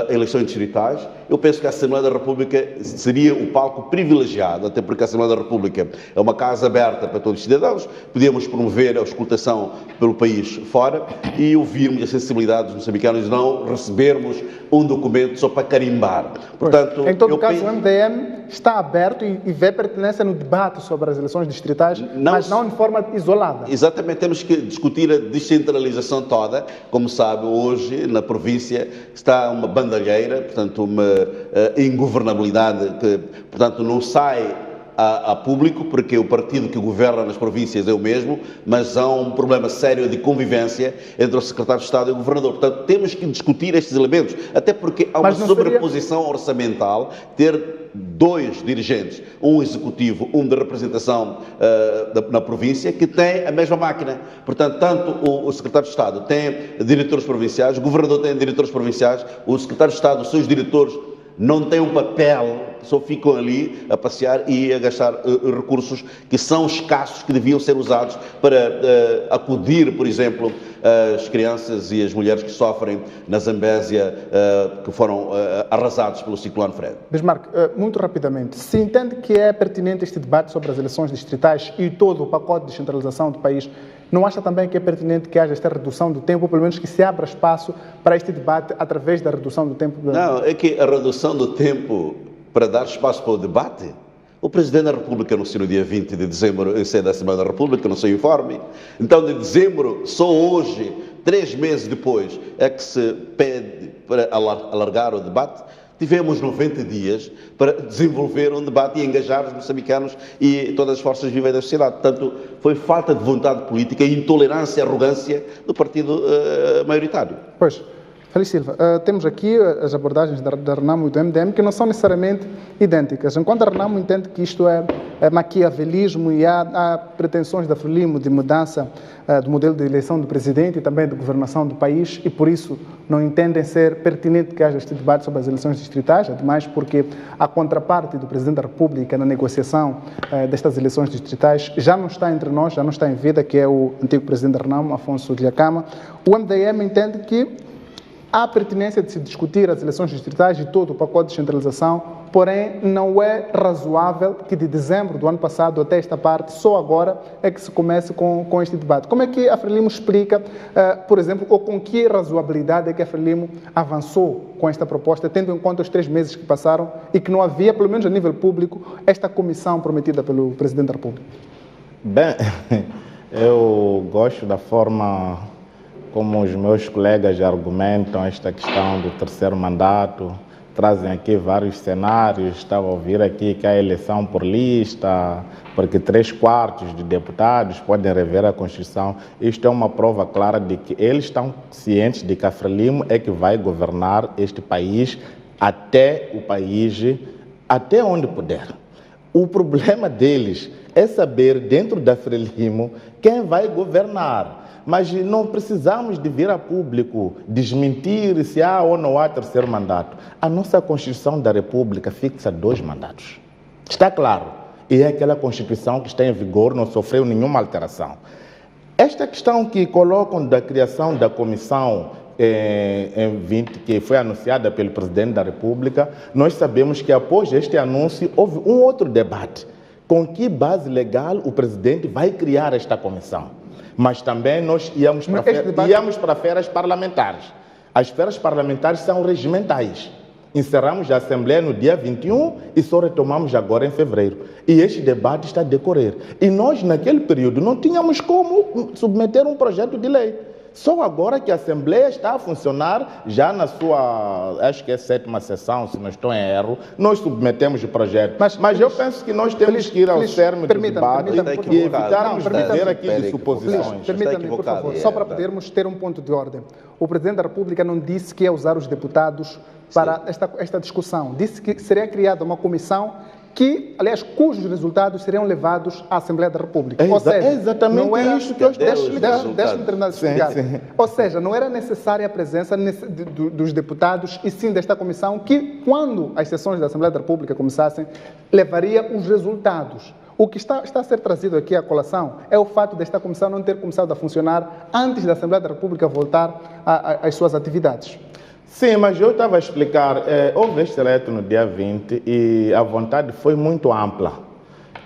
eleições distritais, eu penso que a Assembleia da República seria o palco privilegiado, até porque a Assembleia da República é uma casa aberta para todos os cidadãos, podíamos promover a auscultação pelo país fora e ouvirmos as sensibilidades dos moçambicanos e não recebermos um documento só para carimbar. Portanto, em todo caso, o MDM está aberto e vê pertinência no debate sobre as eleições distritais, mas não de forma isolada. Exatamente, temos que discutir a descentralização toda. Como sabe, hoje na província está uma bandalheira, portanto uma ingovernabilidade que, portanto, não sai a público, porque o partido que governa nas províncias é o mesmo, mas há um problema sério de convivência entre o secretário de Estado e o governador. Portanto, temos que discutir estes elementos, até porque há uma sobreposição orçamental, ter 2 dirigentes, um executivo, um de representação na província, que tem a mesma máquina. Portanto, tanto o secretário de Estado tem diretores provinciais, o governador tem diretores provinciais, o secretário de Estado, os seus diretores, não têm um papel, só ficam ali a passear e a gastar recursos que são escassos, que deviam ser usados para acudir, por exemplo, as crianças e as mulheres que sofrem na Zambésia, que foram arrasados pelo ciclone Fred. Bismarck, muito rapidamente, se entende que é pertinente este debate sobre as eleições distritais e todo o pacote de descentralização do país, não acha também que é pertinente que haja esta redução do tempo, ou pelo menos que se abra espaço para este debate através da redução do tempo? Não, é que a redução do tempo para dar espaço para o debate, o Presidente da República anunciou no dia 20 de dezembro, em sede da Assembleia da República, no seu informe. Então, de dezembro, só hoje, 3 meses depois, é que se pede para alargar o debate. Tivemos 90 dias para desenvolver um debate e engajar os moçambicanos e todas as forças vivas da sociedade. Portanto, foi falta de vontade política e intolerância e arrogância do partido maioritário. Pois. Félix Silva, temos aqui as abordagens da Renamo e do MDM que não são necessariamente idênticas. Enquanto a Renamo entende que isto é maquiavelismo e há pretensões da Frelimo de mudança do modelo de eleição do presidente e também de governação do país e por isso não entendem ser pertinente que haja este debate sobre as eleições distritais, ademais porque a contraparte do Presidente da República na negociação destas eleições distritais já não está entre nós, já não está em vida, que é o antigo Presidente da Renamo, Afonso Dhlakama. O MDM entende que há pertinência de se discutir as eleições distritais e todo o pacote de descentralização, porém não é razoável que de dezembro do ano passado até esta parte, só agora é que se comece com este debate. Como é que a Frelimo explica, por exemplo, ou com que razoabilidade é que a Frelimo avançou com esta proposta, tendo em conta os 3 meses que passaram e que não havia, pelo menos a nível público, esta comissão prometida pelo Presidente da República? Bem, eu gosto da forma como os meus colegas argumentam esta questão do 3º mandato, trazem aqui vários cenários. Estava a ouvir aqui que a eleição por lista, porque 3/4 de deputados podem rever a Constituição. Isto é uma prova clara de que eles estão cientes de que a Frelimo é que vai governar este país até onde puder. O problema deles é saber, dentro da Frelimo, quem vai governar. Mas não precisamos de vir a público desmentir se há ou não há terceiro mandato. A nossa Constituição da República fixa 2 mandatos. Está claro. E é aquela Constituição que está em vigor, não sofreu nenhuma alteração. Esta questão que colocam da criação da comissão que foi anunciada pelo Presidente da República, nós sabemos que após este anúncio houve um outro debate. Com que base legal o Presidente vai criar esta comissão? Mas também nós íamos para feras parlamentares. As feras parlamentares são regimentais. Encerramos a Assembleia no dia 21 e só retomamos agora em fevereiro. E este debate está a decorrer. E nós, naquele período, não tínhamos como submeter um projeto de lei. Só agora que a Assembleia está a funcionar, já na sua, acho que é 7ª sessão, se não estou em erro, nós submetemos o projeto. Mas eu penso que nós temos que ir ao término do debate e evitarmos de ter aqui de suposições. Permita-me, por favor, só para podermos ter um ponto de ordem. O Presidente da República não disse que ia usar os deputados para esta discussão. Disse que seria criada uma comissão cujos resultados seriam levados à Assembleia da República. Ou seja, exatamente não era, isso que eu estou Deixa-me terminar de explicar. Ou seja, não era necessária a presença dos deputados e sim desta comissão que, quando as sessões da Assembleia da República começassem, levaria os resultados. O que está a ser trazido aqui à colação é o fato desta comissão não ter começado a funcionar antes da Assembleia da República voltar às suas atividades. Sim, mas eu estava a explicar, houve este eleito no dia 20 e a vontade foi muito ampla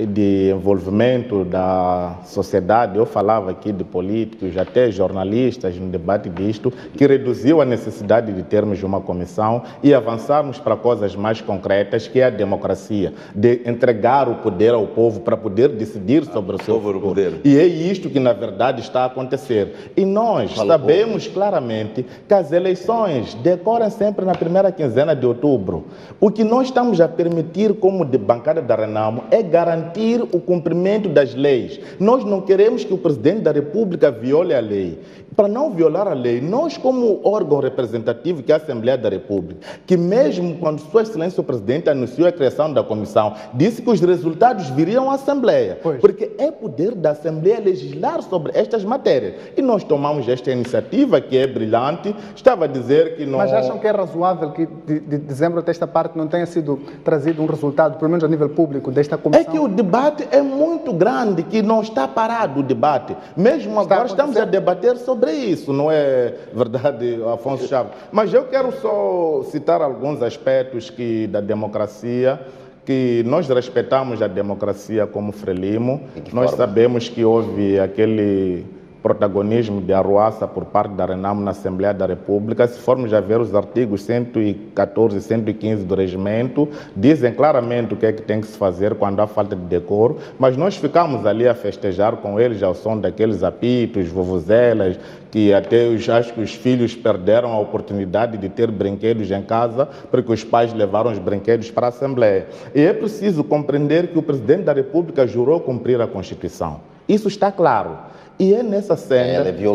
de envolvimento da sociedade. Eu falava aqui de políticos, até jornalistas no debate disto, que reduziu a necessidade de termos uma comissão e avançarmos para coisas mais concretas, que é a democracia, de entregar o poder ao povo para poder decidir sobre o seu futuro. E é isto que, na verdade, está a acontecer. E nós sabemos claramente que as eleições decorrem sempre na primeira quinzena de outubro. O que nós estamos a permitir como de bancada da Renamo é garantir o cumprimento das leis. Nós não queremos que o Presidente da República viole a lei. Para não violar a lei, nós como órgão representativo, que é a Assembleia da República, que mesmo quando Sua Excelência o Presidente anunciou a criação da comissão, disse que os resultados viriam à Assembleia, porque é poder da Assembleia legislar sobre estas matérias. E nós tomamos esta iniciativa, que é brilhante. Estava a dizer que não... Mas acham que é razoável que de dezembro até esta parte não tenha sido trazido um resultado, pelo menos a nível público, desta comissão? É que o debate é muito grande, que não está parado o debate. Mesmo agora estamos a debater sobre isso, não é verdade, Afonso Chaves? Mas eu quero só citar alguns aspectos da democracia, que nós respeitamos a democracia como Frelimo. Nós sabemos que houve aquele protagonismo de arruaça por parte da Renamo na Assembleia da República. Se formos a ver os artigos 114 e 115 do regimento, dizem claramente o que é que tem que se fazer quando há falta de decoro, mas nós ficamos ali a festejar com eles ao som daqueles apitos, vovuzelas, que até acho que os filhos perderam a oportunidade de ter brinquedos em casa, porque os pais levaram os brinquedos para a Assembleia. E é preciso compreender que o Presidente da República jurou cumprir a Constituição. Isso está claro. E é nessa cena que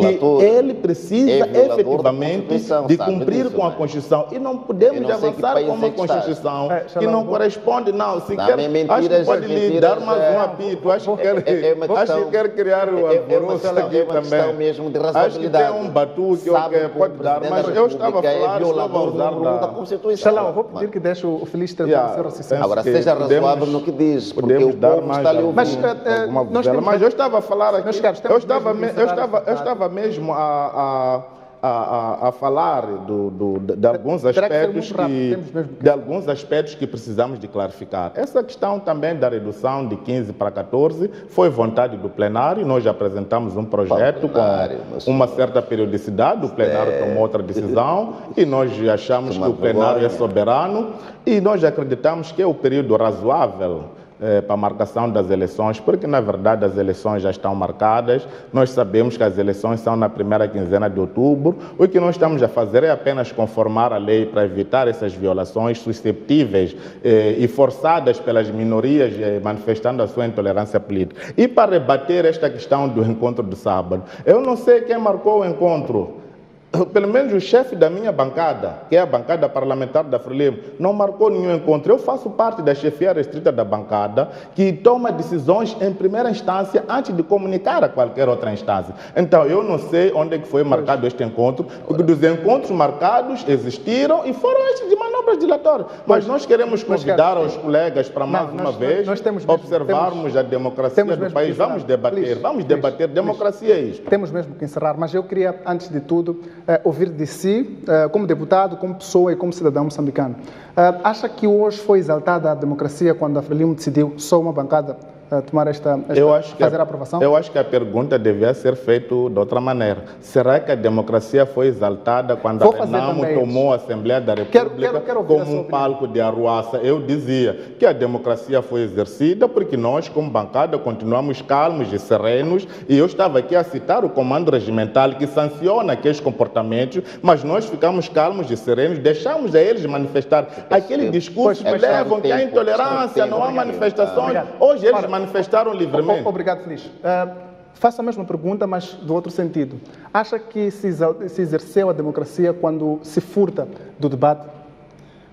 ele precisa efetivamente de cumprir com a Constituição. E não podemos avançar com uma Constituição que não corresponde, não. Se quer, acho que pode lhe dar mais um apito. Acho que quer criar o alvoroço aqui também. Mesmo de acho que tem um batuque que pode dar, mas eu estava a falar da Constituição. Xalão, vou pedir que deixe o Feliz ter o seu raciocínio. Agora, seja razoável no que diz, porque o povo está ali ouvindo. Mas eu estava a falar aqui... Eu estava mesmo a falar de alguns aspectos que precisamos de clarificar. Essa questão também da redução de 15 para 14 foi vontade do plenário. Nós apresentamos um projeto com uma certa periodicidade. O plenário tomou outra decisão e nós achamos que o plenário é soberano e nós acreditamos que é o período razoável para a marcação das eleições, porque na verdade as eleições já estão marcadas, nós sabemos que as eleições são na primeira quinzena de outubro, o que nós estamos a fazer é apenas conformar a lei para evitar essas violações susceptíveis e forçadas pelas minorias manifestando a sua intolerância política. E para rebater esta questão do encontro de sábado, eu não sei quem marcou o encontro. Pelo menos o chefe da minha bancada, que é a bancada parlamentar da Frelimo, não marcou nenhum encontro. Eu faço parte da chefia restrita da bancada, que toma decisões em primeira instância antes de comunicar a qualquer outra instância. Então, eu não sei onde é que foi marcado este encontro, porque dos encontros marcados existiram e foram estes de manobras dilatórias. Mas nós queremos convidar os colegas para mais uma vez observarmos a democracia do país. Vamos debater. Democracia é isto. Temos mesmo que encerrar, mas eu queria, antes de tudo, ouvir de si, como deputado, como pessoa e como cidadão moçambicano. Acha que hoje foi exaltada a democracia quando a Frelimo decidiu só uma bancada tomar fazer a aprovação? Eu acho que a pergunta devia ser feita de outra maneira. Será que a democracia foi exaltada quando a Renamo tomou a Assembleia da República como um palco de arruaça? Eu dizia que a democracia foi exercida porque nós, como bancada, continuamos calmos e serenos, e eu estava aqui a citar o comando regimental que sanciona aqueles comportamentos, mas nós ficamos calmos e serenos, deixamos a eles manifestar aquele discurso que levam que há intolerância, não há manifestações. Hoje eles manifestaram livremente. Obrigado, Feliz. Faço a mesma pergunta, mas do outro sentido. Acha que se exerceu a democracia quando se furta do debate?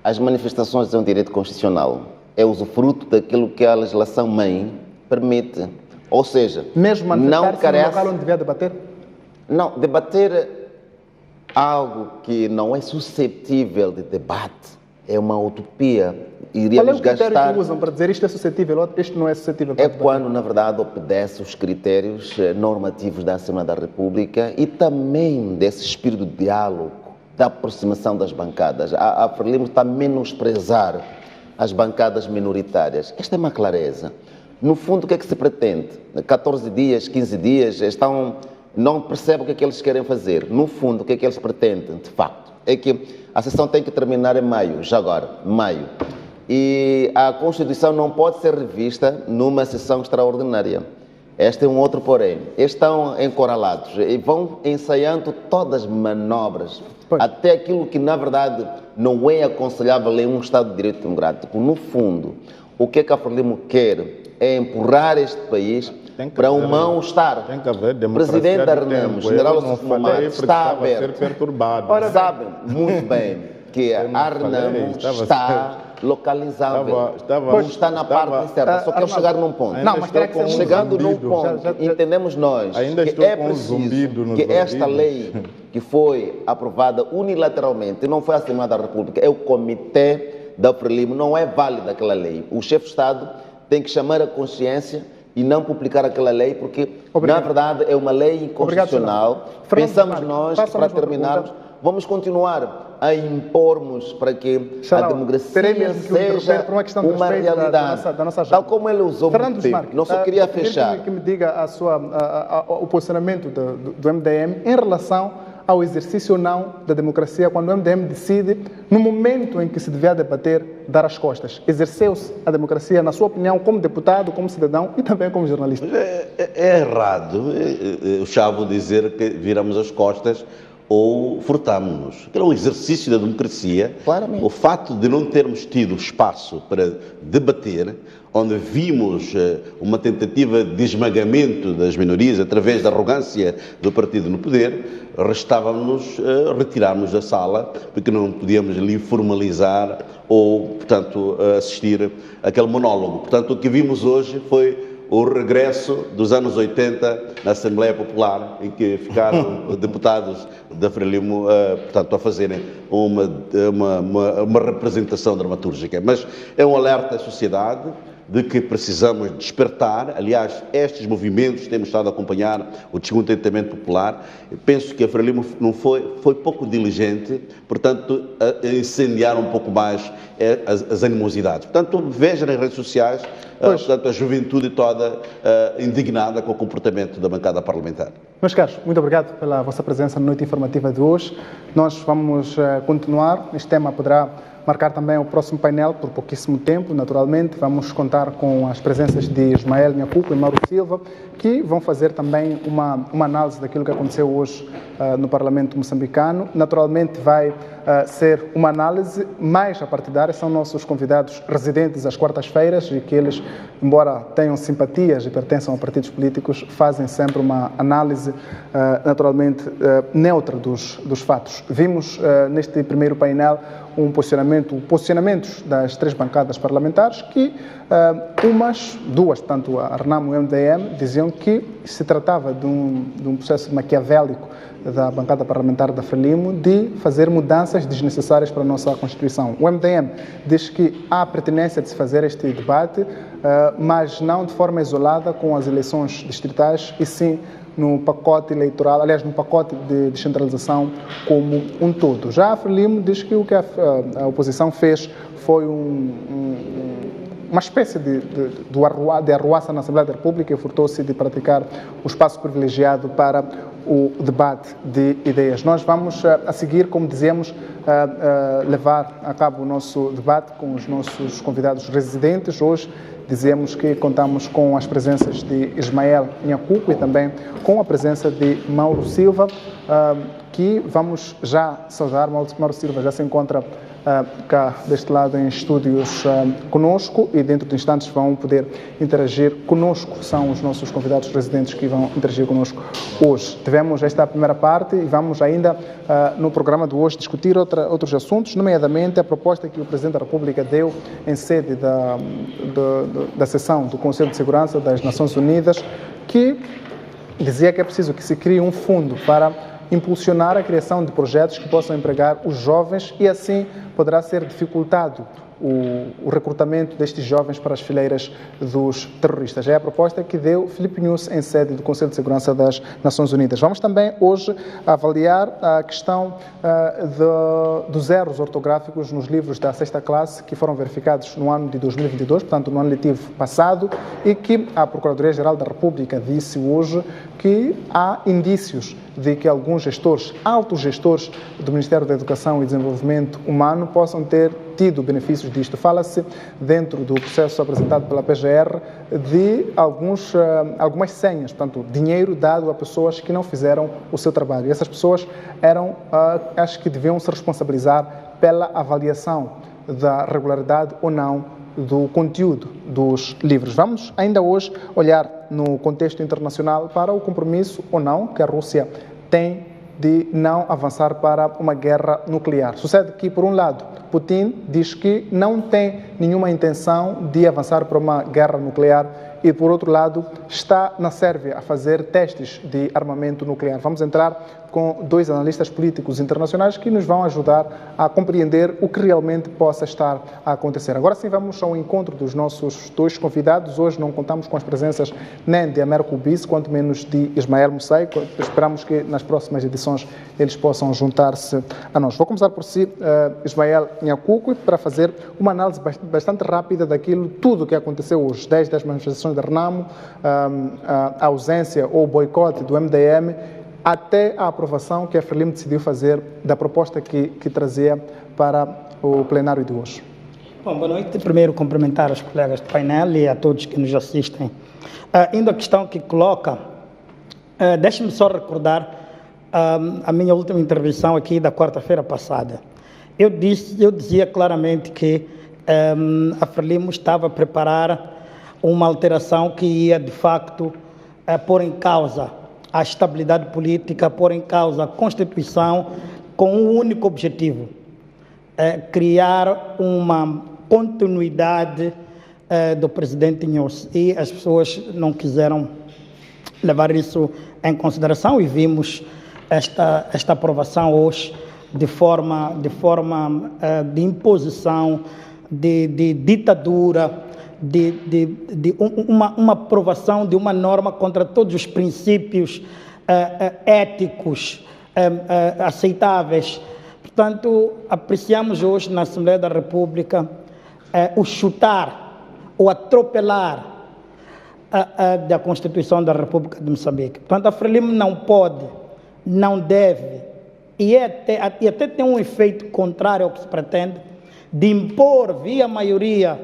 As manifestações são um direito constitucional. É usufruto daquilo que a legislação-mãe permite. Ou seja, mesmo manifestar-se no local onde devia debater? Não, debater algo que não é suscetível de debate é uma utopia. Qual é o critério que usam para dizer isto é suscetível, isto não é suscetível? É quando, na verdade, obedece os critérios normativos da Assembleia da República e também desse espírito de diálogo, da aproximação das bancadas. A Frelimo está a menosprezar as bancadas minoritárias. Esta é uma clareza. No fundo, o que é que se pretende? 14 dias, 15 dias, não percebem o que é que eles querem fazer. No fundo, o que é que eles pretendem, de facto, é que a sessão tem que terminar em maio, já agora, maio. E a Constituição não pode ser revista numa sessão extraordinária. Este é um outro porém. Eles estão encoralados e vão ensaiando todas as manobras, até aquilo que, na verdade, não é aconselhável em um Estado de Direito Democrático. No fundo, o que é que a Frelimo quer é empurrar este país para um mal-estar. Tem que haver Presidente da Renamo, General Associação está aberto. Sabem muito bem que a Renamo está localizável. Está na parte certa. Só quero chegar num ponto. Não, mas terá que ser chegando num ponto, entendemos nós que é preciso que esta lei que foi aprovada unilateralmente, não foi a Assembleia da República, é o Comitê da Frelimo, não é válida aquela lei. O chefe de Estado tem que chamar a consciência e não publicar aquela lei, porque, na verdade, é uma lei inconstitucional. Pensamos nós que, para terminarmos, vamos continuar a impormos para que a democracia seja uma realidade. Tal como ele usou muito tempo. Não só queria fechar. Que me diga o posicionamento do MDM em relação ao exercício ou não da democracia, quando o MDM decide, no momento em que se devia debater, dar as costas. Exerceu-se a democracia, na sua opinião, como deputado, como cidadão e também como jornalista? É errado o Chavo dizer que viramos as costas ou furtámos-nos. É um exercício da democracia. Claramente. O fato de não termos tido espaço para debater, onde vimos uma tentativa de esmagamento das minorias através da arrogância do partido no poder, restava-nos retirarmos da sala, porque não podíamos ali formalizar ou, portanto, assistir àquele monólogo. Portanto, o que vimos hoje foi o regresso dos anos 80 na Assembleia Popular, em que ficaram deputados da Frelimo, portanto, a fazerem uma representação dramatúrgica. Mas é um alerta à sociedade de que precisamos despertar. Aliás, estes movimentos temos estado a acompanhar o descontentamento popular. Eu penso que a Frelimo foi pouco diligente, portanto, a incendiar um pouco mais as animosidades. Portanto, veja nas redes sociais, portanto, a juventude toda indignada com o comportamento da bancada parlamentar. Meus caros, muito obrigado pela vossa presença na noite informativa de hoje. Nós vamos continuar. Este tema poderá marcar também o próximo painel por pouquíssimo tempo, naturalmente. Vamos contar com as presenças de Ismael Nhacuco e Mauro Silva, que vão fazer também uma análise daquilo que aconteceu hoje no Parlamento moçambicano. Naturalmente vai ser uma análise mais partidária, são nossos convidados residentes às quartas-feiras e que eles, embora tenham simpatias e pertençam a partidos políticos, fazem sempre uma análise naturalmente neutra dos fatos. Vimos neste primeiro painel posicionamentos das três bancadas parlamentares que duas, tanto a Renamo e o MDM, diziam que se tratava de um processo maquiavélico da bancada parlamentar da Frelimo de fazer mudanças desnecessárias para a nossa Constituição. O MDM diz que há pertinência de se fazer este debate, mas não de forma isolada com as eleições distritais, e sim no pacote eleitoral, aliás, no pacote de descentralização como um todo. Já a Frelimo diz que o que a oposição fez foi uma espécie de arruaça na Assembleia da República e furtou-se de praticar o espaço privilegiado para o debate de ideias. Nós vamos, a seguir, como dizemos, levar a cabo o nosso debate com os nossos convidados residentes. Hoje dizemos que contamos com as presenças de Ismael Nhacuco e também com a presença de Mauro Silva, que vamos já saudar. Mauro Silva já se encontra cá deste lado em estúdios conosco e dentro de instantes vão poder interagir conosco. São os nossos convidados residentes que vão interagir conosco hoje. Tivemos esta primeira parte e vamos ainda no programa de hoje discutir outros assuntos, nomeadamente a proposta que o Presidente da República deu em sede da sessão do Conselho de Segurança das Nações Unidas, que dizia que é preciso que se crie um fundo para impulsionar a criação de projetos que possam empregar os jovens e assim poderá ser dificultado o recrutamento destes jovens para as fileiras dos terroristas. É a proposta que deu Filipe Nunes em sede do Conselho de Segurança das Nações Unidas. Vamos também hoje avaliar a questão dos erros ortográficos nos livros da sexta classe que foram verificados no ano de 2022, portanto no ano letivo passado, e que a Procuradoria-Geral da República disse hoje que há indícios de que alguns gestores, altos gestores do Ministério da Educação e Desenvolvimento Humano possam ter tido benefícios disto. Fala-se, dentro do processo apresentado pela PGR, de algumas senhas, portanto, dinheiro dado a pessoas que não fizeram o seu trabalho. E essas pessoas acho que deviam se responsabilizar pela avaliação da regularidade ou não do conteúdo dos livros. Vamos ainda hoje olhar no contexto internacional para o compromisso ou não que a Rússia tem de não avançar para uma guerra nuclear. Sucede que, por um lado, Putin diz que não tem nenhuma intenção de avançar para uma guerra nuclear e, por outro lado, está na Sérvia a fazer testes de armamento nuclear. Vamos entrar com dois analistas políticos internacionais que nos vão ajudar a compreender o que realmente possa estar a acontecer. Agora sim, vamos ao encontro dos nossos dois convidados. Hoje não contamos com as presenças nem de Américo Bis, quanto menos de Ismael Mussai. Esperamos que nas próximas edições eles possam juntar-se a nós. Vou começar por si, Ismael Nhacuco, para fazer uma análise bastante rápida daquilo tudo que aconteceu hoje, desde as manifestações da Renamo, a ausência ou boicote do MDM, até a aprovação que a Frelimo decidiu fazer da proposta que trazia para o plenário de hoje. Bom, boa noite. Primeiro, cumprimentar os colegas do painel e a todos que nos assistem. Indo à questão que coloca, deixe-me só recordar a minha última intervenção aqui da quarta-feira passada. Eu dizia claramente que a Frelimo estava a preparar uma alteração que ia, de facto, pôr em causa a estabilidade política, pôr em causa a Constituição, com um único objetivo: criar uma continuidade do presidente Nunes. E as pessoas não quiseram levar isso em consideração e vimos esta aprovação hoje de forma de imposição, de ditadura, uma aprovação de uma norma contra todos os princípios éticos aceitáveis. Portanto, apreciamos hoje na Assembleia da República o chutar, o atropelar da Constituição da República de Moçambique. Portanto, a Frelimo não pode, não deve, e até tem um efeito contrário ao que se pretende, de impor via maioria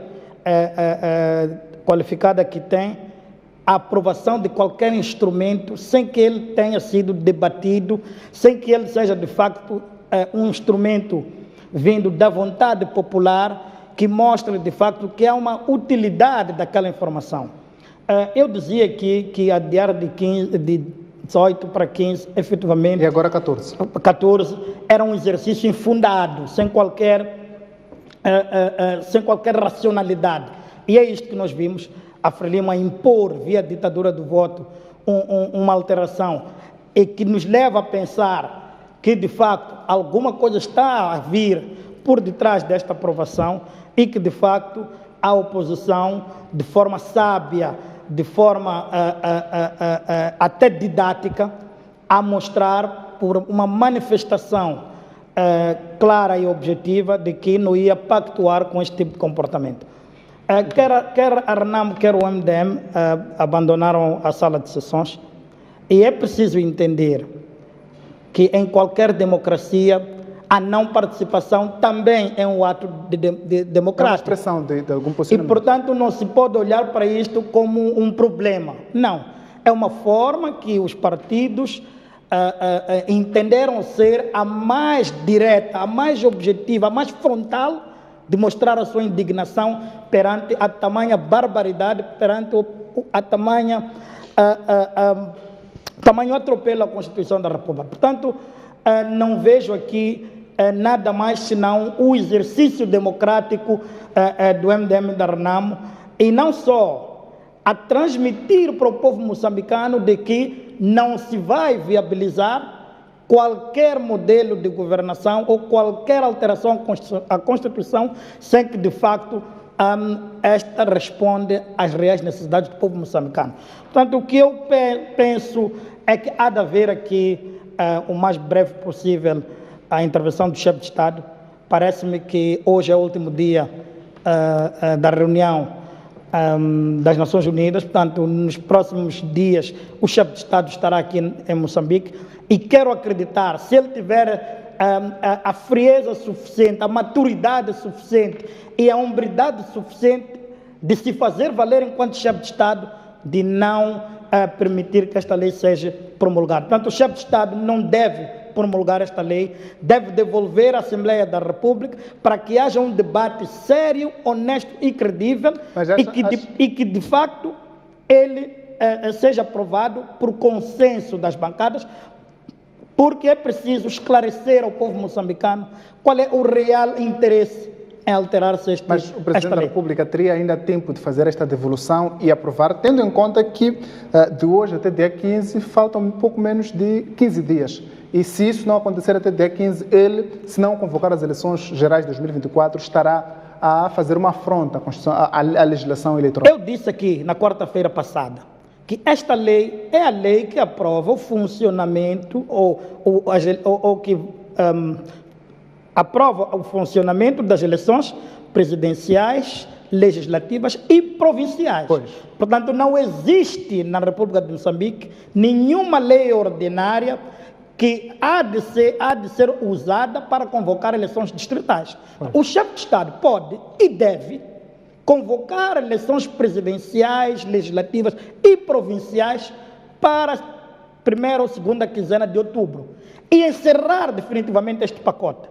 qualificada que tem, a aprovação de qualquer instrumento sem que ele tenha sido debatido, sem que ele seja de facto um instrumento vindo da vontade popular que mostre de facto que há uma utilidade daquela informação. Eu dizia aqui que adiar de 18 para 15, efetivamente... E agora 14. 14 era um exercício infundado, sem qualquer racionalidade. E é isto que nós vimos a Frelimo a impor, via ditadura do voto, uma alteração, e que nos leva a pensar que, de facto, alguma coisa está a vir por detrás desta aprovação e que, de facto, a oposição, de forma sábia, de forma até didática, a mostrar por uma manifestação clara e objetiva de que não ia pactuar com este tipo de comportamento. Quer a RENAMO, quer o MDM abandonaram a sala de sessões, e é preciso entender que em qualquer democracia a não participação também é um ato democrático. É uma expressão de algum E, posicionamento. portanto, não se pode olhar para isto como um problema. Não. É uma forma que os partidos entenderam ser a mais direta, a mais objetiva, a mais frontal de mostrar a sua indignação perante a tamanha barbaridade, perante a tamanho atropelo à Constituição da República. Portanto, não vejo aqui nada mais senão o exercício democrático do MDM da RENAMO, e não só a transmitir para o povo moçambicano de que não se vai viabilizar qualquer modelo de governação ou qualquer alteração à Constituição sem que, de facto, esta responda às reais necessidades do povo moçambicano. Portanto, o que eu penso é que há de haver aqui, o mais breve possível, a intervenção do chefe de Estado. Parece-me que hoje é o último dia da reunião das Nações Unidas, portanto, nos próximos dias o chefe de Estado estará aqui em Moçambique, e quero acreditar, se ele tiver a frieza suficiente, a maturidade suficiente e a hombridade suficiente de se fazer valer enquanto chefe de Estado, de não permitir que esta lei seja promulgada. Portanto, o chefe de Estado não deve promulgar esta lei, deve devolver à Assembleia da República para que haja um debate sério, honesto e credível, e que de facto ele seja aprovado por consenso das bancadas, porque é preciso esclarecer ao povo moçambicano qual é o real interesse em alterar-se esta lei. Mas o Presidente da República teria ainda tempo de fazer esta devolução e aprovar, tendo em conta que de hoje até dia 15 faltam um pouco menos de 15 dias. E se isso não acontecer até dia 15, ele, se não convocar as eleições gerais de 2024, estará a fazer uma afronta à legislação eleitoral. Eu disse aqui, na quarta-feira passada, que esta lei é a lei que aprova o funcionamento ou que aprova o funcionamento das eleições presidenciais, legislativas e provinciais. Pois. Portanto, não existe na República de Moçambique nenhuma lei ordinária que há de ser usada para convocar eleições distritais. Pois. O chefe de Estado pode e deve convocar eleições presidenciais, legislativas e provinciais para a primeira ou segunda quinzena de outubro e encerrar definitivamente este pacote.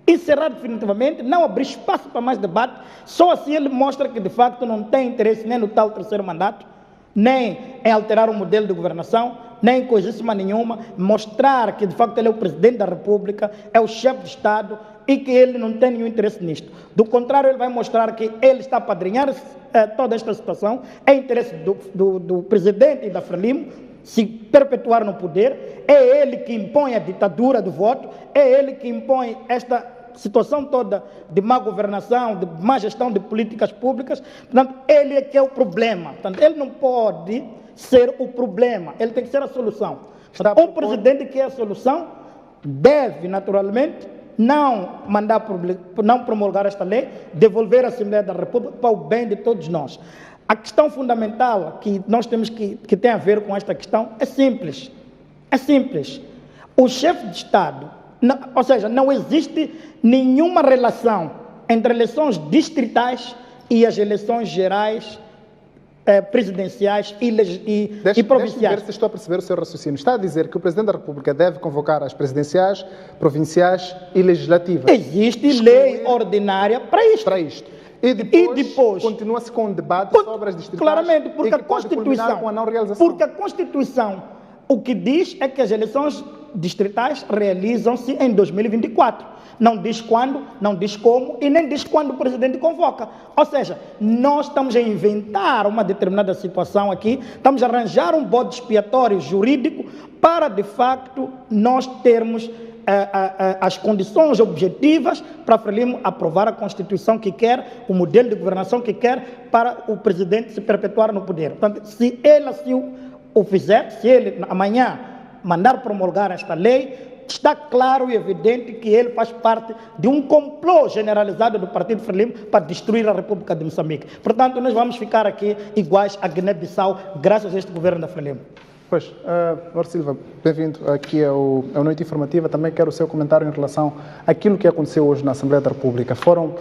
Encerrar definitivamente, não abrir espaço para mais debate, só assim ele mostra que de facto não tem interesse nem no tal terceiro mandato, nem em alterar o modelo de governação, nem coisíssima nenhuma, mostrar que de facto ele é o Presidente da República, é o chefe de Estado e que ele não tem nenhum interesse nisto. Do contrário, ele vai mostrar que ele está a apadrinhar toda esta situação, é interesse do Presidente e da Frelimo se perpetuar no poder, é ele que impõe a ditadura do voto, é ele que impõe esta situação toda de má governação, de má gestão de políticas públicas. Portanto, ele é que é o problema. Portanto, ele não pode ser o problema, ele tem que ser a solução. Portanto, o presidente que é a solução deve, naturalmente, não promulgar esta lei, devolver à Assembleia da República para o bem de todos nós. A questão fundamental que nós temos que tem a ver com esta questão é simples. É simples. O chefe de Estado, ou seja, não existe nenhuma relação entre eleições distritais e as eleições gerais, presidenciais e provinciais. Deixe-me ver se estou a perceber o seu raciocínio. Está a dizer que o Presidente da República deve convocar as presidenciais, provinciais e legislativas. Existe lei ordinária para isto. E depois continua-se com um debate sobre as distritais. Claramente, porque a Constituição, com a não realização. Porque a Constituição, o que diz é que as eleições distritais realizam-se em 2024. Não diz quando, não diz como e nem diz quando o presidente convoca. Ou seja, nós estamos a inventar uma determinada situação aqui, estamos a arranjar um bode expiatório jurídico para, de facto, nós termos as condições objetivas para Frelimo aprovar a Constituição que quer, o modelo de governação que quer, para o presidente se perpetuar no poder. Portanto, se ele assim o fizer, se ele amanhã mandar promulgar esta lei, está claro e evidente que ele faz parte de um complô generalizado do Partido Frelimo para destruir a República de Moçambique. Portanto, nós vamos ficar aqui iguais a Guiné-Bissau, graças a este governo da Frelimo. Pois, Lorde Silva, bem-vindo aqui ao Noite Informativa. Também quero o seu comentário em relação àquilo que aconteceu hoje na Assembleia da República. Foram,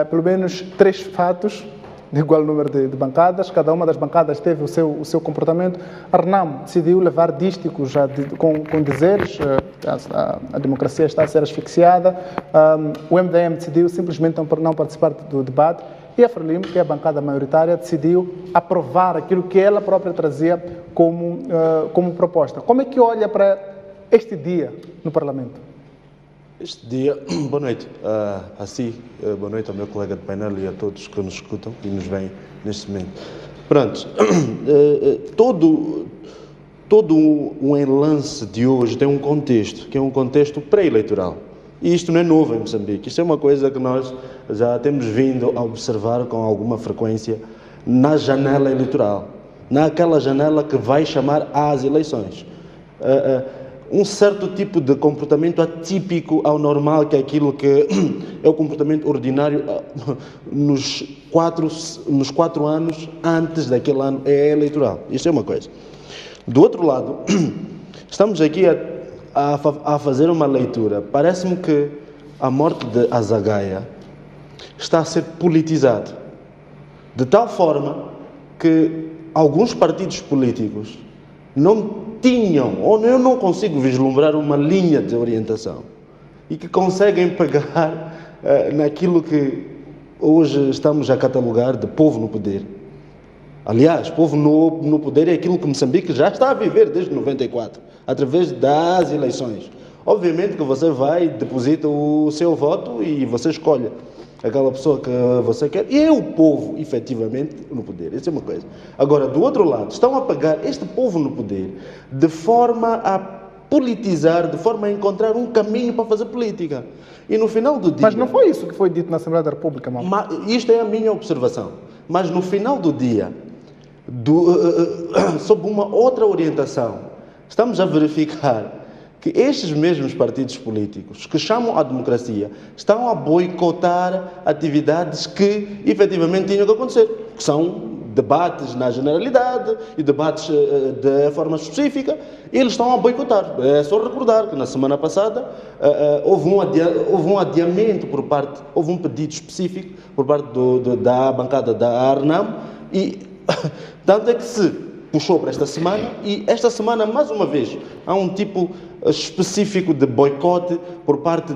pelo menos, 3 fatos de igual número de bancadas, cada uma das bancadas teve o seu comportamento. A RENAM decidiu levar dísticos com dizeres, a democracia está a ser asfixiada, o MDM decidiu simplesmente não participar do debate e a Frelimo, que é a bancada maioritária, decidiu aprovar aquilo que ela própria trazia como proposta. Como é que olha para este dia no Parlamento? Este dia, boa noite a si, boa noite ao meu colega de painel e a todos que nos escutam e nos veem neste momento. Pronto, todo um enlace de hoje tem um contexto, que é um contexto pré-eleitoral. E isto não é novo em Moçambique, isto é uma coisa que nós já temos vindo a observar com alguma frequência na janela eleitoral, naquela janela que vai chamar às eleições. Um certo tipo de comportamento atípico ao normal, que é aquilo que é o comportamento ordinário nos 4 anos antes daquele ano eleitoral. Isto é uma coisa. Do outro lado, estamos aqui a fazer uma leitura. Parece-me que a morte de Azagaia está a ser politizada, de tal forma que alguns partidos políticos não tinham, ou eu não consigo vislumbrar uma linha de orientação e que conseguem pegar naquilo que hoje estamos a catalogar de povo no poder. Aliás, povo no poder é aquilo que Moçambique já está a viver desde 94, através das eleições. Obviamente que você vai, deposita o seu voto e você escolhe aquela pessoa que você quer, e é o povo, efetivamente, no poder. Isso é uma coisa. Agora, do outro lado, estão a pegar este povo no poder de forma a politizar, de forma a encontrar um caminho para fazer política. E no final do dia... Mas não foi isso que foi dito na Assembleia da República, mal? Isto é a minha observação. Mas no final do dia, sob uma outra orientação, estamos a verificar que estes mesmos partidos políticos que chamam à democracia estão a boicotar atividades que efetivamente tinham que acontecer, que são debates na generalidade e debates de forma específica, eles estão a boicotar. É só recordar que na semana passada houve um adiamento houve um pedido específico por parte da bancada da RENAM e tanto é que se puxou para esta semana e esta semana, mais uma vez, há um tipo específico de boicote por parte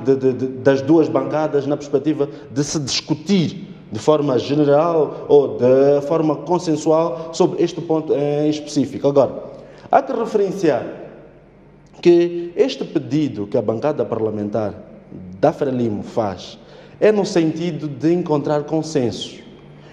das duas bancadas na perspectiva de se discutir de forma general ou de forma consensual sobre este ponto em específico. Agora, há que referenciar que este pedido que a bancada parlamentar da Frelimo faz é no sentido de encontrar consenso.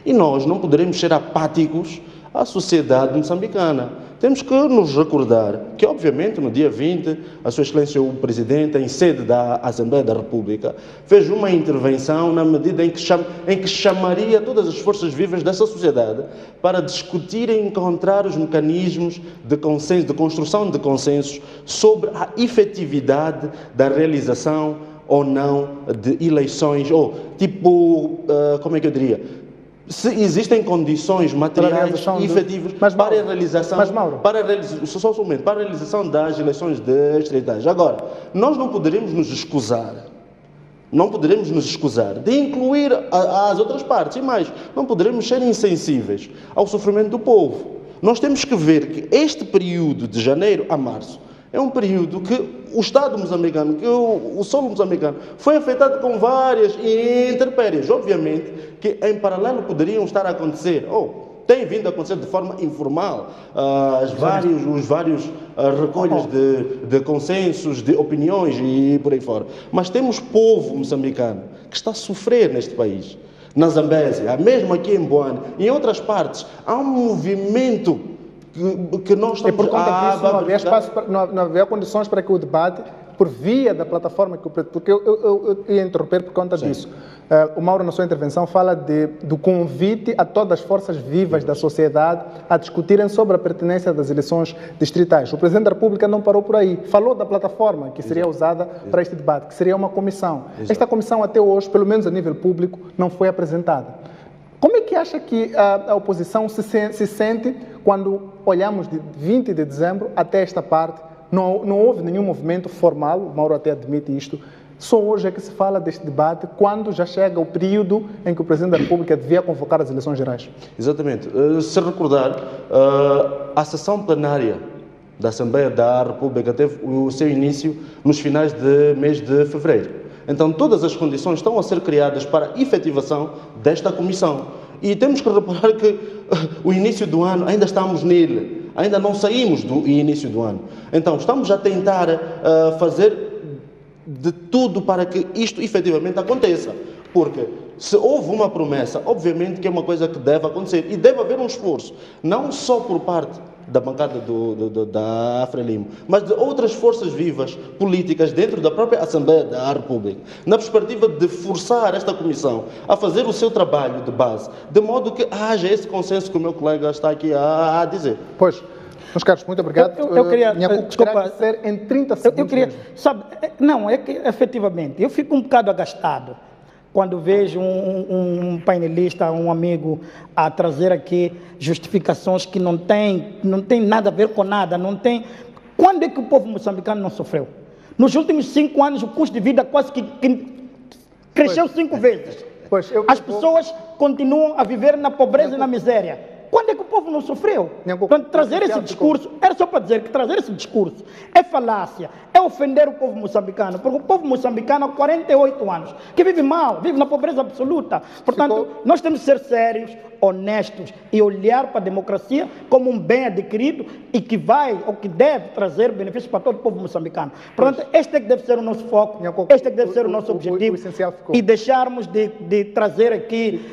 E nós não poderemos ser apáticos à sociedade moçambicana. Temos que nos recordar que, obviamente, no dia 20, a Sua Excelência o Presidente, em sede da Assembleia da República, fez uma intervenção na medida em que chamaria todas as forças vivas dessa sociedade para discutir e encontrar os mecanismos de consenso, de construção de consensos sobre a efetividade da realização ou não de eleições, ou tipo, como é que eu diria? Se existem condições materiais e efetivas para a realização, para a realização das eleições distritais. Agora, nós não poderemos nos escusar não poderemos nos escusar de incluir as outras partes. E mais, não poderemos ser insensíveis ao sofrimento do povo. Nós temos que ver que este período de janeiro a março é um período que o Estado moçambicano, que o solo moçambicano, foi afetado com várias intempéries. Obviamente que em paralelo poderiam estar a acontecer, tem vindo a acontecer de forma informal, os vários recolhas de consensos, de opiniões e por aí fora. Mas temos povo moçambicano que está a sofrer neste país. Na Zambésia, mesmo aqui em Boane, em outras partes, há um movimento que nós estamos... E por conta disso não havia espaço, não havia condições para que o debate, por via da plataforma, porque eu ia interromper por conta disso. O Mauro, na sua intervenção, fala do convite a todas as forças vivas da sociedade a discutirem sobre a pertinência das eleições distritais. O Presidente da República não parou por aí. Falou da plataforma que seria usada para este debate, que seria uma comissão. Esta comissão, até hoje, pelo menos a nível público, não foi apresentada. Como é que acha que a oposição se sente quando olhamos de 20 de dezembro até esta parte? Não houve nenhum movimento formal, o Mauro até admite isto. Só hoje é que se fala deste debate, quando já chega o período em que o Presidente da República devia convocar as eleições gerais. Exatamente. Se recordar, a sessão plenária da Assembleia da República teve o seu início nos finais do mês de fevereiro. Então, todas as condições estão a ser criadas para a efetivação desta comissão. E temos que reparar que o início do ano, ainda estamos nele, ainda não saímos do início do ano. Então, estamos a tentar fazer de tudo para que isto efetivamente aconteça. Porque se houve uma promessa, obviamente que é uma coisa que deve acontecer. E deve haver um esforço, não só por parte da bancada da Frelimo, mas de outras forças vivas políticas dentro da própria Assembleia da República, na perspectiva de forçar esta comissão a fazer o seu trabalho de base, de modo que haja esse consenso que o meu colega está aqui a dizer. Pois, meus caros, muito obrigado. Eu queria... Desculpa, ser em 30 segundos. Eu queria... Sabe, não, é que efetivamente, eu fico um bocado agastado quando vejo um painelista, um amigo, a trazer aqui justificações que não tem nada a ver com nada, não tem... Quando é que o povo moçambicano não sofreu? Nos últimos 5 anos, o custo de vida quase que cresceu 5 vezes. As pessoas continuam a viver na pobreza e na miséria. Quando é que o povo não sofreu? Portanto, trazer esse discurso, era só para dizer que trazer esse discurso é falácia, é ofender o povo moçambicano, porque o povo moçambicano há 48 anos, que vive mal, vive na pobreza absoluta. Portanto, nós temos que ser sérios, honestos e olhar para a democracia como um bem adquirido e que vai ou que deve trazer benefícios para todo o povo moçambicano. Portanto, este é que deve ser o nosso foco, este é que deve ser o nosso objetivo e deixarmos de trazer aqui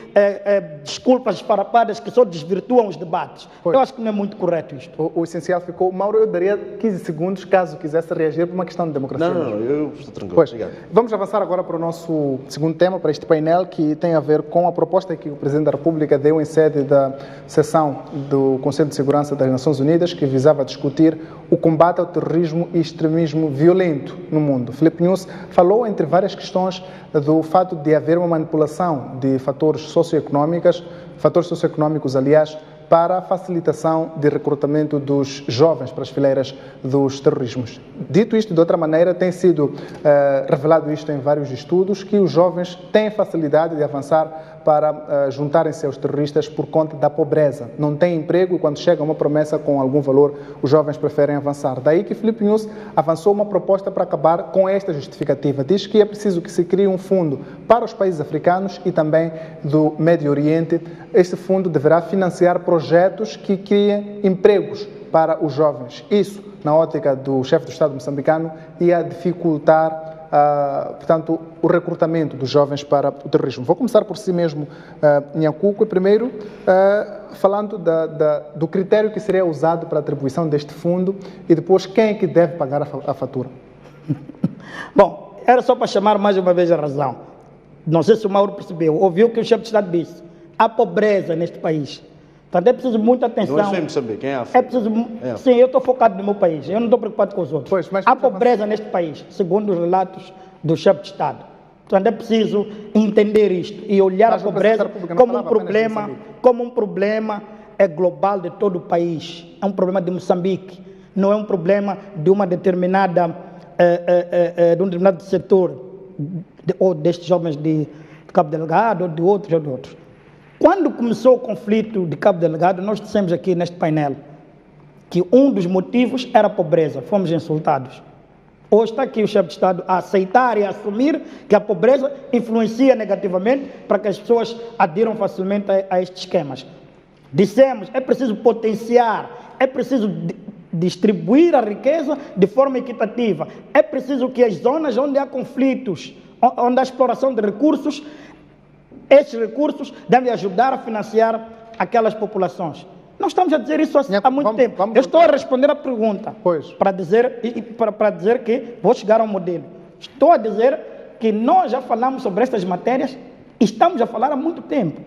desculpas esfarrapadas que só desvirtuam os debates. Eu acho que não é muito correto isto. O essencial ficou. Mauro, eu daria 15 segundos caso quisesse reagir por uma questão de democracia. Não, eu estou tranquilo. Pois, obrigado. Vamos avançar agora para o nosso segundo tema, para este painel, que tem a ver com a proposta que o Presidente da República deu em sede da sessão do Conselho de Segurança das Nações Unidas, que visava discutir o combate ao terrorismo e extremismo violento no mundo. Filipe Nunes falou, entre várias questões, do fato de haver uma manipulação de fatores socioeconómicos, aliás, para a facilitação de recrutamento dos jovens para as fileiras dos terrorismos. Dito isto de outra maneira, tem sido revelado isto em vários estudos, que os jovens têm facilidade de avançar para juntarem-se aos terroristas por conta da pobreza. Não têm emprego e quando chega uma promessa com algum valor, os jovens preferem avançar. Daí que Filipe Nunes avançou uma proposta para acabar com esta justificativa. Diz que é preciso que se crie um fundo para os países africanos e também do Médio Oriente. Este fundo deverá financiar projetos que criem empregos para os jovens. Isso, na ótica do chefe do Estado moçambicano, ia dificultar portanto, o recrutamento dos jovens para o terrorismo. Vou começar por si mesmo, Nhancuco, e primeiro falando do critério que seria usado para a atribuição deste fundo e depois quem é que deve pagar a fatura. Bom, era só para chamar mais uma vez a razão. Não sei se o Mauro percebeu, ouviu o que o chefe de Estado disse. Há pobreza neste país. Portanto, é preciso muita atenção. Não é só saber quem é a África. Sim, eu estou focado no meu país. Eu não estou preocupado com os outros. Pois, mas há pobreza neste país, segundo os relatos do chefe de Estado. Portanto, é preciso entender isto e olhar a pobreza como um problema global de todo o país. É um problema de Moçambique. Não é um problema de uma determinada, de um determinado setor ou destes jovens de Cabo Delgado, ou de outros. Quando começou o conflito de Cabo Delgado, nós dissemos aqui neste painel que um dos motivos era a pobreza, fomos insultados. Hoje está aqui o chefe de Estado a aceitar e a assumir que a pobreza influencia negativamente para que as pessoas adiram facilmente a estes esquemas. Dissemos, é preciso potenciar, é preciso distribuir a riqueza de forma equitativa, é preciso que as zonas onde há conflitos, onde há exploração de recursos, esses recursos devem ajudar a financiar aquelas populações. Nós estamos a dizer isso há muito tempo. Eu estou a responder a pergunta para dizer que vou chegar ao modelo. Estou a dizer que nós já falamos sobre estas matérias e estamos a falar há muito tempo.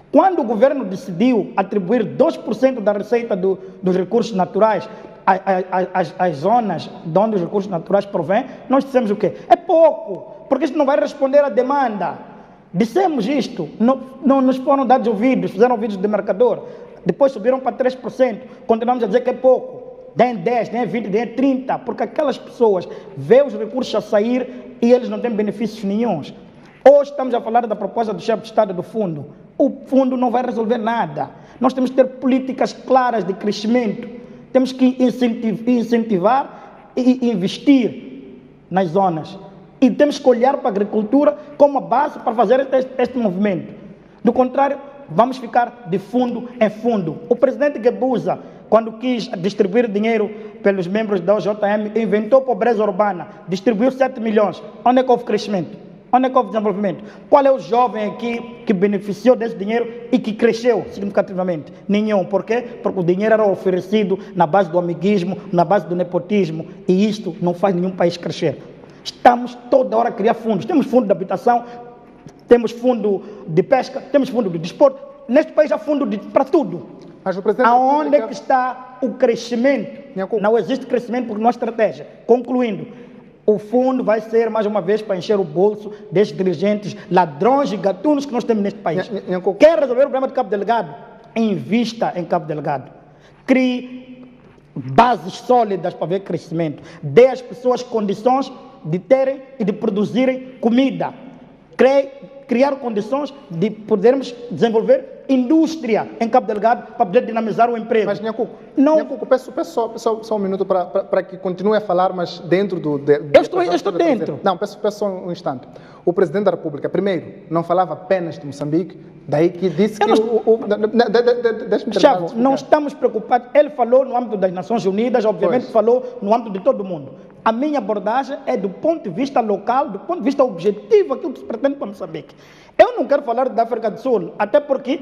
Quando o governo decidiu atribuir 2% da receita dos recursos naturais às zonas de onde os recursos naturais provêm, nós dissemos o quê? É pouco, porque isto não vai responder à demanda. Dissemos isto, não nos foram dados ouvidos, fizeram ouvidos de mercador. Depois subiram para 3%, continuamos a dizer que é pouco, nem 10, nem 20, nem 30, porque aquelas pessoas veem os recursos a sair e eles não têm benefícios nenhuns. Hoje estamos a falar da proposta do chefe de Estado do fundo. O fundo não vai resolver nada. Nós temos que ter políticas claras de crescimento, temos que incentivar e investir nas zonas. E temos que olhar para a agricultura como a base para fazer este movimento. Do contrário, vamos ficar de fundo em fundo. O presidente Guebuza, quando quis distribuir dinheiro pelos membros da OJM, inventou pobreza urbana, distribuiu 7 milhões. Onde é que houve crescimento? Onde é que houve desenvolvimento? Qual é o jovem aqui que beneficiou desse dinheiro e que cresceu significativamente? Nenhum. Por quê? Porque o dinheiro era oferecido na base do amiguismo, na base do nepotismo, e isto não faz nenhum país crescer. Estamos toda hora a criar fundos. Temos fundo de habitação, temos fundo de pesca, temos fundo de desporto. Neste país há fundo para tudo. Mas o presidente aonde é que está o crescimento? Não existe crescimento porque não há estratégia. Concluindo, o fundo vai ser, mais uma vez, para encher o bolso destes dirigentes, ladrões e gatunos que nós temos neste país. Quer resolver o problema de Cabo Delgado? Invista em Cabo Delgado. Crie bases sólidas para ver crescimento. Dê às pessoas condições de terem e de produzirem comida. Criar condições de podermos desenvolver indústria em Cabo Delgado para poder dinamizar o emprego. Mas, Nhancuco, peço só um minuto para que continue a falar, mas dentro do... Eu estou dentro. Não, peço só um instante. O presidente da República, primeiro, não falava apenas de Moçambique, daí que disse que... Chavo, não estamos preocupados. Ele falou no âmbito das Nações Unidas, obviamente falou no âmbito de todo mundo. A minha abordagem é do ponto de vista local, do ponto de vista objetivo, aquilo que se pretende para Moçambique. Eu não quero falar da África do Sul, até porque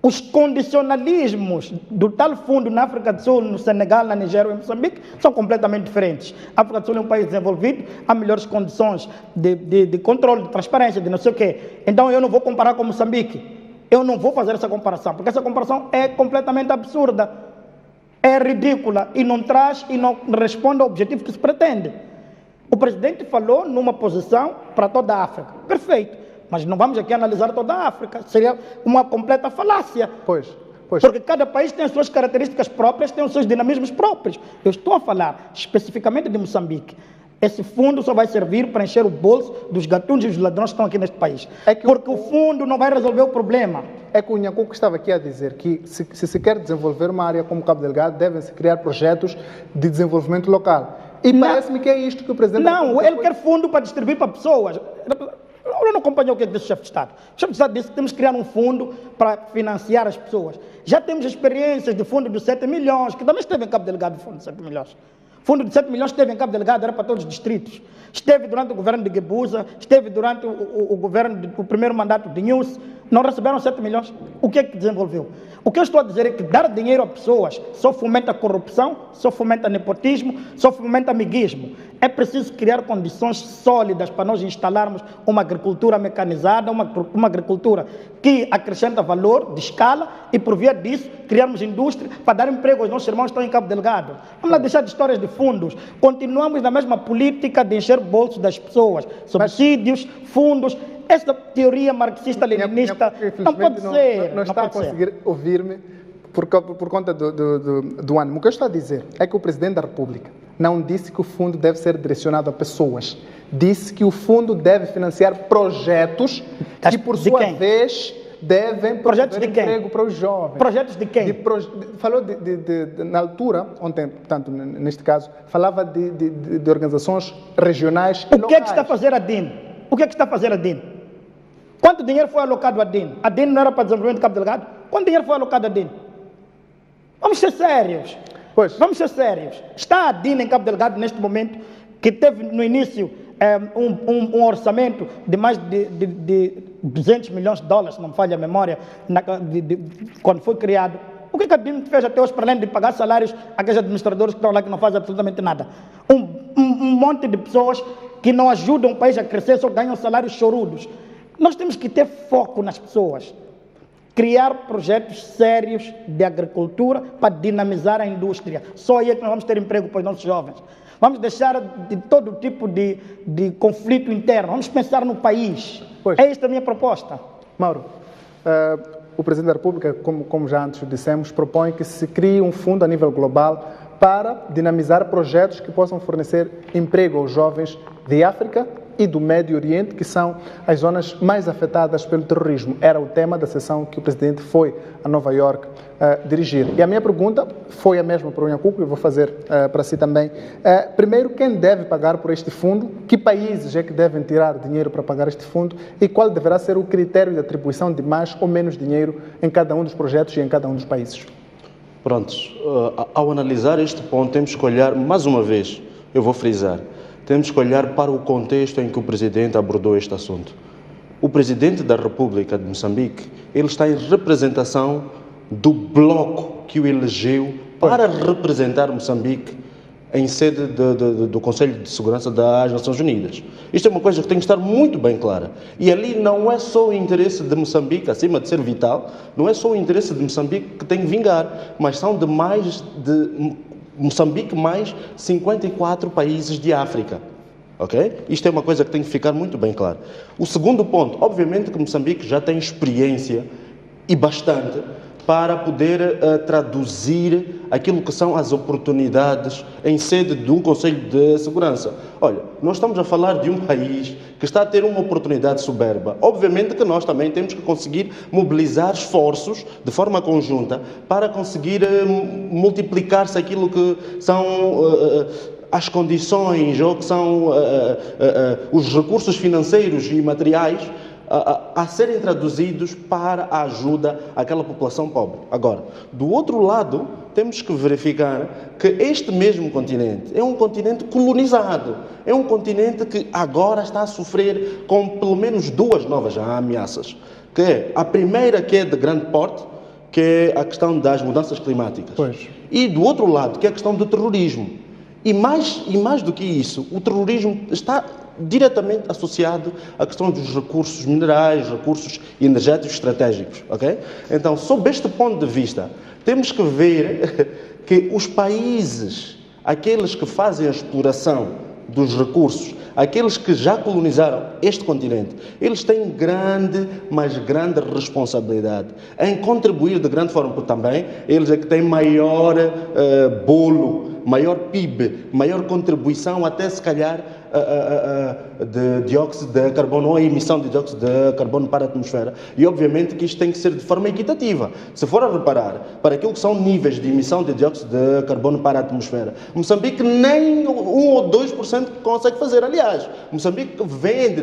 os condicionalismos do tal fundo na África do Sul, no Senegal, na Nigéria e em Moçambique são completamente diferentes. A África do Sul é um país desenvolvido, há melhores condições de controle, de transparência, de não sei o quê. Então eu não vou comparar com Moçambique. Eu não vou fazer essa comparação, porque essa comparação é completamente absurda. É ridícula e não traz e não responde ao objetivo que se pretende. O presidente falou numa posição para toda a África. Perfeito. Mas não vamos aqui analisar toda a África. Seria uma completa falácia. Pois. Porque cada país tem as suas características próprias, tem os seus dinamismos próprios. Eu estou a falar especificamente de Moçambique. Esse fundo só vai servir para encher o bolso dos gatunos e dos ladrões que estão aqui neste país. Porque o fundo não vai resolver o problema. É que o Nhancuco estava aqui a dizer que se quer desenvolver uma área como Cabo Delgado, devem-se criar projetos de desenvolvimento local. E parece-me que é isto que o presidente... Não, ele quer fundo para distribuir para pessoas. Eu não acompanhei o que disse o chefe de Estado. O chefe de Estado disse que temos que criar um fundo para financiar as pessoas. Já temos experiências de fundo de 7 milhões, que também esteve em Cabo Delgado, o fundo de 7 milhões. Fundo de 7 milhões esteve em Cabo Delgado, era para todos os distritos. Esteve durante o governo de Guebuza, esteve durante o governo, o primeiro mandato de News. Não receberam 7 milhões. O que é que desenvolveu? O que eu estou a dizer é que dar dinheiro a pessoas só fomenta corrupção, só fomenta nepotismo, só fomenta amiguismo. É preciso criar condições sólidas para nós instalarmos uma agricultura mecanizada, uma agricultura que acrescenta valor de escala e, por via disso, criarmos indústria para dar emprego aos nossos irmãos que estão em Cabo Delgado. Vamos lá deixar de histórias de fundos. Continuamos na mesma política de encher bolsos das pessoas. Subsídios, fundos. Essa teoria marxista-leninista não pode ser. Não está a conseguir ouvir-me por conta do ânimo. O que eu estou a dizer é que o Presidente da República, não disse que o fundo deve ser direcionado a pessoas. Disse que o fundo deve financiar projetos que, por sua vez, devem projetos de emprego para os jovens. Projetos de quem? Falou na altura, ontem, portanto, neste caso, falava de organizações regionais e locais. O que é que está a fazer a DIN? O que é que está a fazer a DIN? Quanto dinheiro foi alocado à DIN? A DIN não era para desenvolvimento de Cabo Delgado? Quanto dinheiro foi alocado à DIN? Vamos ser sérios. Pois. Vamos ser sérios. Está a DIN em Cabo Delgado neste momento, que teve no início um orçamento de mais de 200 milhões de dólares, se não me falha a memória, quando foi criado. O que a DIN fez até hoje, para além de pagar salários àqueles administradores que estão lá que não fazem absolutamente nada? Um monte de pessoas que não ajudam o país a crescer, só ganham salários chorudos. Nós temos que ter foco nas pessoas. Criar projetos sérios de agricultura para dinamizar a indústria. Só aí é que nós vamos ter emprego para os nossos jovens. Vamos deixar de todo tipo de conflito interno. Vamos pensar no país. Pois. É esta a minha proposta. Mauro, o Presidente da República, como já antes dissemos, propõe que se crie um fundo a nível global para dinamizar projetos que possam fornecer emprego aos jovens de África e do Médio Oriente, que são as zonas mais afetadas pelo terrorismo. Era o tema da sessão que o Presidente foi a Nova Iorque dirigir. E a minha pergunta foi a mesma para o Nhacuco, e vou fazer para si também. Primeiro, quem deve pagar por este fundo? Que países é que devem tirar dinheiro para pagar este fundo? E qual deverá ser o critério de atribuição de mais ou menos dinheiro em cada um dos projetos e em cada um dos países? Prontos. Ao analisar este ponto, temos que olhar, mais uma vez, eu vou frisar, temos que olhar para o contexto em que o Presidente abordou este assunto. O Presidente da República de Moçambique, ele está em representação do bloco que o elegeu para representar Moçambique em sede do Conselho de Segurança das Nações Unidas. Isto é uma coisa que tem que estar muito bem clara. E ali não é só o interesse de Moçambique, acima de ser vital, não é só o interesse de Moçambique que tem que vingar, mas são de Moçambique mais 54 países de África. Ok? Isto é uma coisa que tem que ficar muito bem claro. O segundo ponto, obviamente que Moçambique já tem experiência e bastante para poder traduzir aquilo que são as oportunidades em sede de um Conselho de Segurança. Olha, nós estamos a falar de um país que está a ter uma oportunidade soberba. Obviamente que nós também temos que conseguir mobilizar esforços de forma conjunta para conseguir multiplicar-se aquilo que são as condições ou que são os recursos financeiros e materiais a serem traduzidos para a ajuda àquela população pobre. Agora, do outro lado, temos que verificar que este mesmo continente é um continente colonizado, é um continente que agora está a sofrer com pelo menos duas novas ameaças, que é a primeira, que é de grande porte, que é a questão das mudanças climáticas. Pois. E do outro lado, que é a questão do terrorismo. E mais do que isso, o terrorismo está diretamente associado à questão dos recursos minerais, recursos energéticos estratégicos, ok? Então, sob este ponto de vista, temos que ver que os países, aqueles que fazem a exploração dos recursos, aqueles que já colonizaram este continente, eles têm grande responsabilidade em contribuir de grande forma, porque também eles é que têm maior bolo, maior PIB, maior contribuição, até se calhar de dióxido de carbono, ou a emissão de dióxido de carbono para a atmosfera. E obviamente que isto tem que ser de forma equitativa. Se for a reparar para aquilo que são níveis de emissão de dióxido de carbono para a atmosfera, Moçambique nem 1 ou 2% consegue fazer. Aliás, Moçambique vende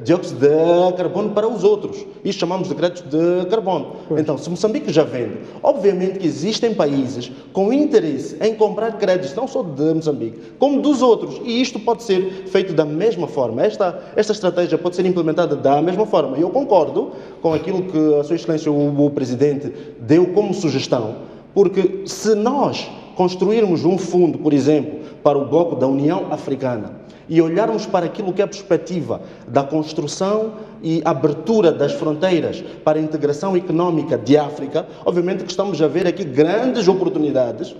dióxido de carbono para os outros. Isto chamamos de créditos de carbono. Pois. Então, se Moçambique já vende, obviamente que existem países com interesse em comprar créditos, não só de Moçambique, como dos outros. E isto pode ser feito da mesma forma. Esta estratégia pode ser implementada da mesma forma. E eu concordo com aquilo que a Sua Excelência, o Presidente, deu como sugestão, porque se nós construirmos um fundo, por exemplo, para o bloco da União Africana, e olharmos para aquilo que é a perspectiva da construção e abertura das fronteiras para a integração económica de África, obviamente que estamos a ver aqui grandes oportunidades,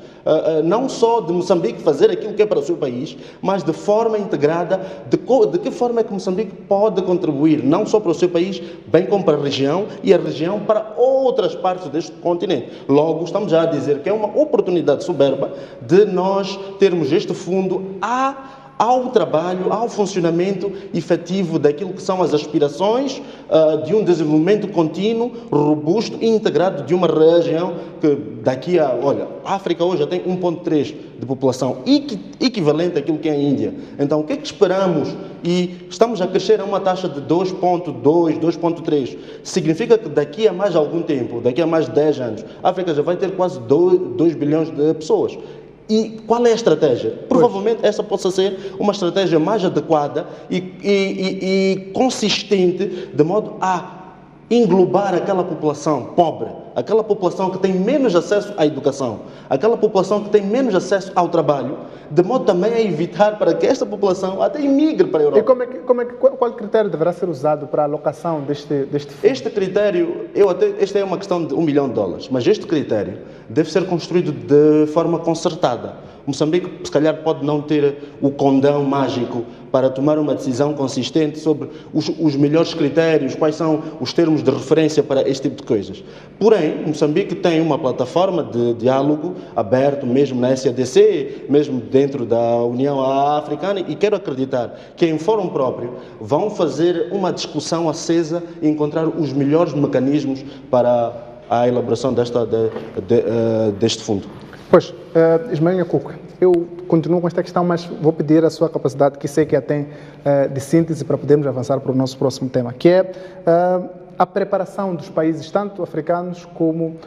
não só de Moçambique fazer aquilo que é para o seu país, mas de forma integrada, de que forma é que Moçambique pode contribuir, não só para o seu país, bem como para a região e a região para outras partes deste continente. Logo, estamos já a dizer que é uma oportunidade soberba de nós termos este fundo ao trabalho, ao funcionamento efetivo daquilo que são as aspirações de um desenvolvimento contínuo, robusto e integrado de uma região que daqui a... Olha, a África hoje já tem 1,3 de população, equivalente àquilo que é a Índia. Então, o que é que esperamos? E estamos a crescer a uma taxa de 2,2, 2,3. Significa que daqui a mais algum tempo, daqui a mais de 10 anos, a África já vai ter quase 2 bilhões de pessoas. E qual é a estratégia? Provavelmente essa possa ser uma estratégia mais adequada e consistente, de modo a englobar aquela população pobre, aquela população que tem menos acesso à educação, aquela população que tem menos acesso ao trabalho, de modo também a evitar para que esta população até emigre para a Europa. E qual critério deverá ser usado para a alocação deste fundo? Este critério, esta é uma questão de $1 milhão, mas este critério deve ser construído de forma concertada. Moçambique, se calhar, pode não ter o condão mágico para tomar uma decisão consistente sobre os melhores critérios, quais são os termos de referência para este tipo de coisas. Porém, Moçambique tem uma plataforma de diálogo aberto, mesmo na SADC, mesmo dentro da União Africana, e quero acreditar que em fórum próprio vão fazer uma discussão acesa e encontrar os melhores mecanismos para a elaboração deste fundo. Pois, Ismael Nhacuca, eu continuo com esta questão, mas vou pedir a sua capacidade, que sei que a tem, de síntese para podermos avançar para o nosso próximo tema, que é a preparação dos países, tanto africanos como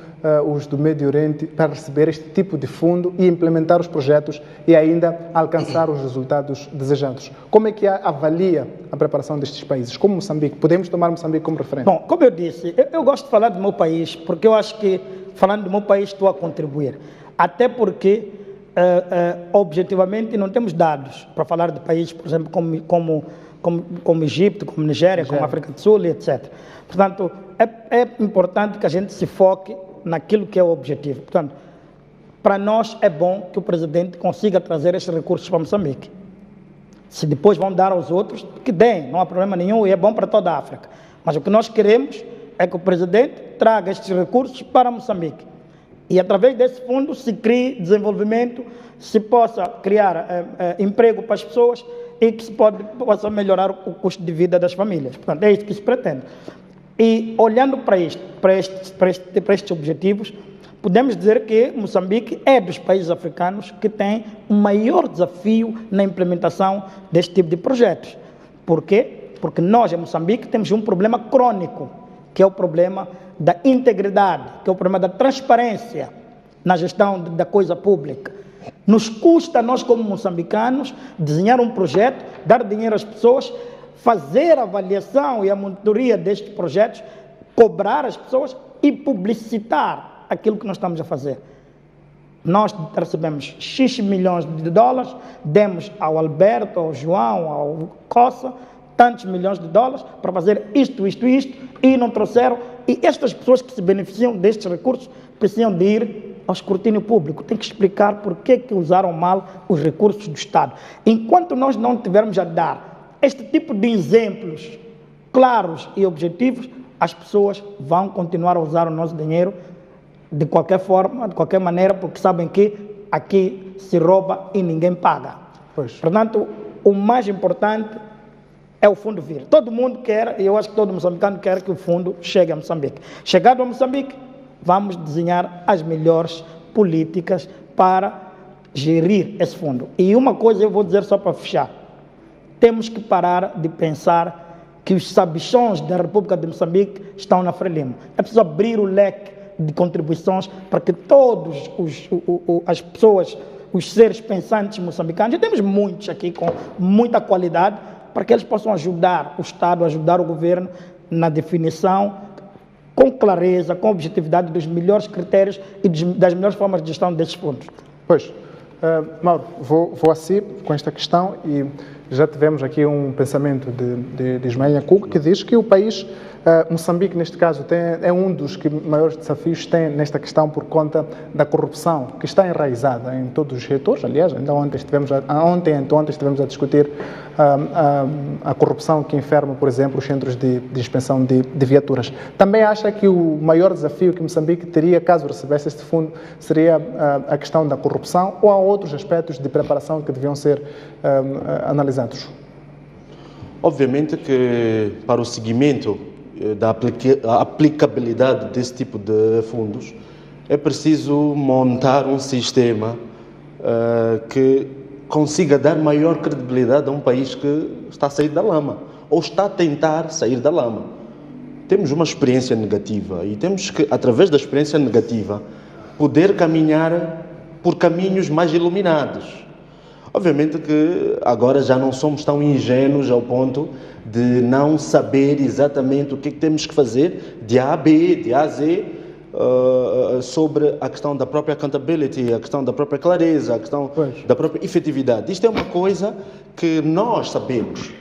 os do Médio Oriente, para receber este tipo de fundo e implementar os projetos e ainda alcançar os resultados desejados. Como é que avalia a preparação destes países? Como Moçambique? Podemos tomar Moçambique como referência? Bom, como eu disse, eu gosto de falar do meu país, porque eu acho que, falando do meu país, estou a contribuir. Até porque, objetivamente, não temos dados para falar de países, por exemplo, como Egito, como Nigéria, como África do Sul, etc. Portanto, é importante que a gente se foque naquilo que é o objetivo. Portanto, para nós é bom que o presidente consiga trazer estes recursos para Moçambique. Se depois vão dar aos outros, que deem, não há problema nenhum e é bom para toda a África. Mas o que nós queremos é que o presidente traga estes recursos para Moçambique. E através desse fundo se crie desenvolvimento, se possa criar emprego para as pessoas e que se possa melhorar o custo de vida das famílias. Portanto, é isso que se pretende. E olhando para estes objetivos, podemos dizer que Moçambique é dos países africanos que tem o maior desafio na implementação deste tipo de projetos. Por quê? Porque nós, em Moçambique, temos um problema crônico, que é o problema da integridade, que é o problema da transparência na gestão da coisa pública. Nos custa, nós como moçambicanos, desenhar um projeto, dar dinheiro às pessoas, fazer a avaliação e a monitoria destes projetos, cobrar as pessoas e publicitar aquilo que nós estamos a fazer. Nós recebemos X milhões de dólares, demos ao Alberto, ao João, ao Cossa, tantos milhões de dólares para fazer isto, e não trouxeram. E estas pessoas que se beneficiam destes recursos precisam de ir ao escrutínio público. Tem que explicar por que usaram mal os recursos do Estado. Enquanto nós não tivermos a dar este tipo de exemplos claros e objetivos, as pessoas vão continuar a usar o nosso dinheiro de qualquer forma, de qualquer maneira, porque sabem que aqui se rouba e ninguém paga. Pois. Portanto, o mais importante é o fundo vir. Todo mundo quer, e eu acho que todo moçambicano quer que o fundo chegue a Moçambique. Chegado a Moçambique, vamos desenhar as melhores políticas para gerir esse fundo. E uma coisa eu vou dizer só para fechar. Temos que parar de pensar que os sabichões da República de Moçambique estão na Frelimo. É preciso abrir o leque de contribuições para que todos as pessoas, os seres pensantes moçambicanos, já temos muitos aqui com muita qualidade, para que eles possam ajudar o Estado, ajudar o governo na definição, com clareza, com objetividade, dos melhores critérios e das melhores formas de gestão desses fundos. Pois, Mauro, vou assim com esta questão e já tivemos aqui um pensamento de Ismael Nhacuco, que diz que o país, Moçambique neste caso, é um dos maiores desafios que tem nesta questão por conta da corrupção, que está enraizada em todos os setores. Aliás, ainda ontem estivemos a discutir a corrupção que enferma, por exemplo, os centros de inspeção de viaturas. Também acha que o maior desafio que Moçambique teria, caso recebesse este fundo, seria a questão da corrupção, ou há outros aspectos de preparação que deviam ser analisados? Obviamente que para o seguimento da aplicabilidade desse tipo de fundos é preciso montar um sistema que consiga dar maior credibilidade a um país que está a sair da lama ou está a tentar sair da lama. Temos uma experiência negativa e temos que, através da experiência negativa, poder caminhar por caminhos mais iluminados. Obviamente que agora já não somos tão ingênuos ao ponto de não saber exatamente o que é que temos que fazer de A a B, de A a Z, sobre a questão da própria accountability, a questão da própria clareza, a questão da própria efetividade. Isto é uma coisa que nós sabemos.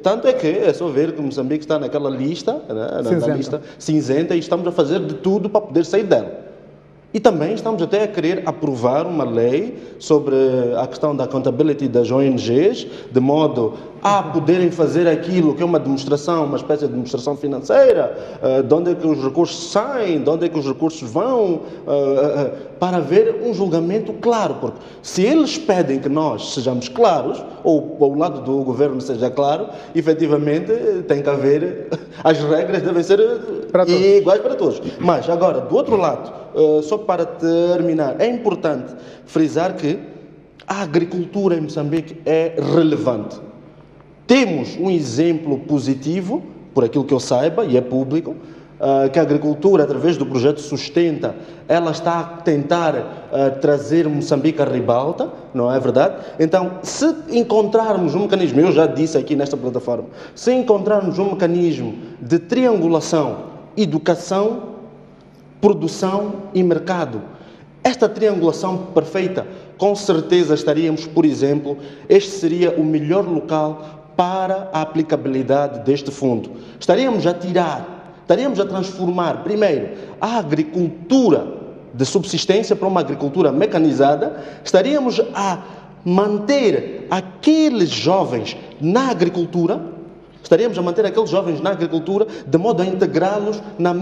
Tanto é que é só ver que Moçambique está naquela lista, né, na lista cinzenta, e estamos a fazer de tudo para poder sair dela. E também estamos até a querer aprovar uma lei sobre a questão da accountability das ONGs, de modo a poderem fazer aquilo que é uma demonstração, uma espécie de demonstração financeira, de onde é que os recursos saem, de onde é que os recursos vão, para haver um julgamento claro. Porque se eles pedem que nós sejamos claros, ou o lado do governo seja claro, efetivamente tem que haver, as regras devem ser iguais para todos. Mas agora, do outro lado, só para terminar, é importante frisar que a agricultura em Moçambique é relevante. Temos um exemplo positivo, por aquilo que eu saiba, e é público, que a agricultura, através do projeto Sustenta, ela está a tentar trazer Moçambique à ribalta, não é verdade? Então, se encontrarmos um mecanismo, eu já disse aqui nesta plataforma, se encontrarmos um mecanismo de triangulação, educação, produção e mercado, esta triangulação perfeita, com certeza estaríamos, por exemplo, este seria o melhor local para a aplicabilidade deste fundo. Estaríamos a transformar, primeiro, a agricultura de subsistência para uma agricultura mecanizada, estaríamos a manter aqueles jovens na agricultura, de modo a integrá-los na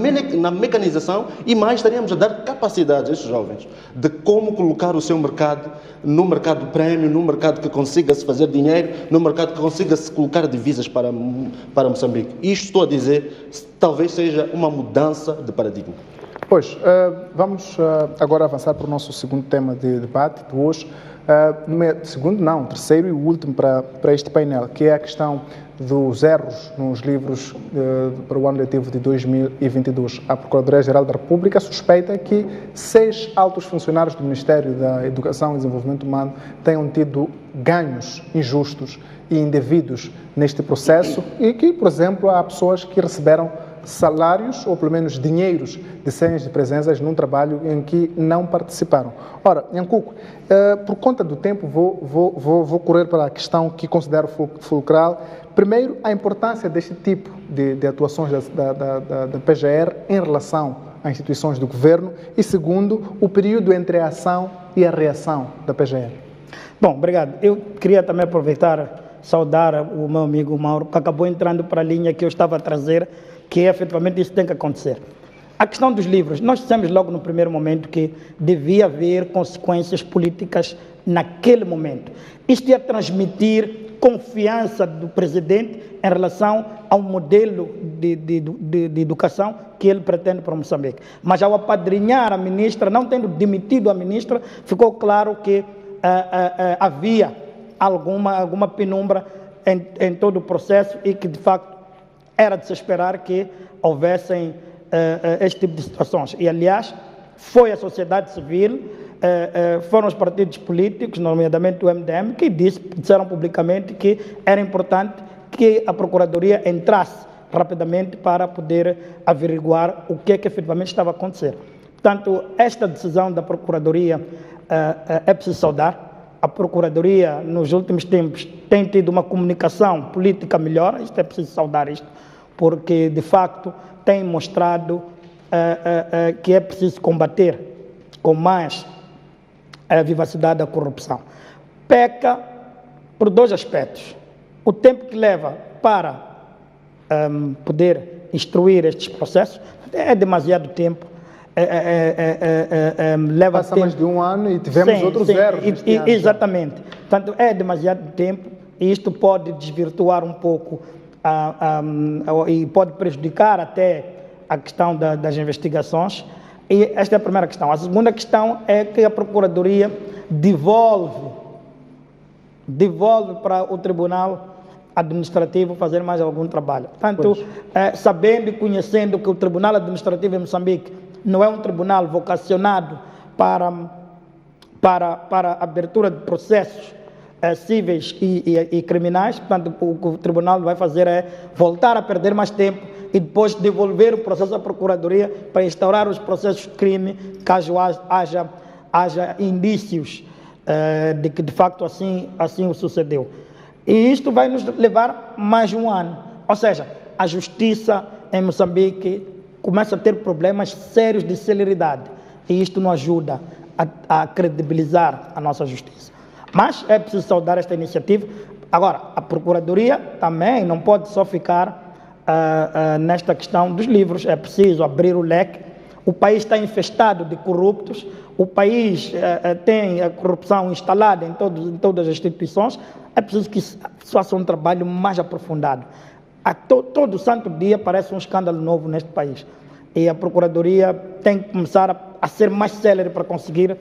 mecanização e mais, estaríamos a dar capacidade a estes jovens de como colocar o seu mercado no mercado prémio, no mercado que consiga se fazer dinheiro, no mercado que consiga se colocar divisas para Moçambique. Isto estou a dizer, talvez seja uma mudança de paradigma. Pois, vamos agora avançar para o nosso segundo tema de debate de hoje. Terceiro e último para este painel, que é a questão dos erros nos livros para o ano letivo de 2022. A Procuradoria-Geral da República suspeita que 6 altos funcionários do Ministério da Educação e Desenvolvimento Humano tenham tido ganhos injustos e indevidos neste processo e que, por exemplo, há pessoas que receberam salários ou pelo menos dinheiros de senhas de presenças num trabalho em que não participaram. Ora, Nhacuco, por conta do tempo vou correr para a questão que considero fulcral. Primeiro, a importância deste tipo de atuações da PGR em relação a instituições do governo e segundo, o período entre a ação e a reação da PGR. Bom, obrigado. Eu queria também aproveitar, saudar o meu amigo Mauro, que acabou entrando para a linha que eu estava a trazer, que efetivamente isso tem que acontecer. A questão dos livros, nós dissemos logo no primeiro momento que devia haver consequências políticas naquele momento. Isto ia transmitir confiança do presidente em relação ao modelo de educação que ele pretende para Moçambique. Mas ao apadrinhar a ministra, não tendo demitido a ministra, ficou claro que havia alguma penumbra em todo o processo e que, de facto, era de se esperar que houvessem este tipo de situações. E, aliás, foi a sociedade civil, foram os partidos políticos, nomeadamente o MDM, que disseram publicamente que era importante que a Procuradoria entrasse rapidamente para poder averiguar o que é que efetivamente estava a acontecer. Portanto, esta decisão da Procuradoria é preciso saudar. a Procuradoria, nos últimos tempos, tem tido uma comunicação política melhor, isto é preciso saudar isto, porque, de facto, tem mostrado que é preciso combater com mais vivacidade a corrupção. Peca por dois aspectos. O tempo que leva para poder instruir estes processos é demasiado tempo. Leva Passa tempo. mais de um ano e tivemos outros erros. Exatamente. Portanto, é demasiado tempo e isto pode desvirtuar um pouco e pode prejudicar até a questão das investigações. E esta é a primeira questão. A segunda questão é que a Procuradoria devolve para o Tribunal Administrativo fazer mais algum trabalho. Portanto, sabendo e conhecendo que o Tribunal Administrativo em Moçambique não é um tribunal vocacionado para a abertura de processos cíveis e criminais, portanto, o que o tribunal vai fazer é voltar a perder mais tempo e depois devolver o processo à Procuradoria para instaurar os processos de crime, caso haja indícios de que de facto assim o sucedeu. E isto vai nos levar mais de um ano. Ou seja, a justiça em Moçambique começa a ter problemas sérios de celeridade. E isto não ajuda a credibilizar a nossa justiça. Mas é preciso saudar esta iniciativa. Agora, a Procuradoria também não pode só ficar nesta questão dos livros. É preciso abrir o leque. O país está infestado de corruptos. O país tem a corrupção instalada em todas as instituições. É preciso que se faça um trabalho mais aprofundado. Todo santo dia parece um escândalo novo neste país. E a Procuradoria tem que começar a ser mais célere para conseguir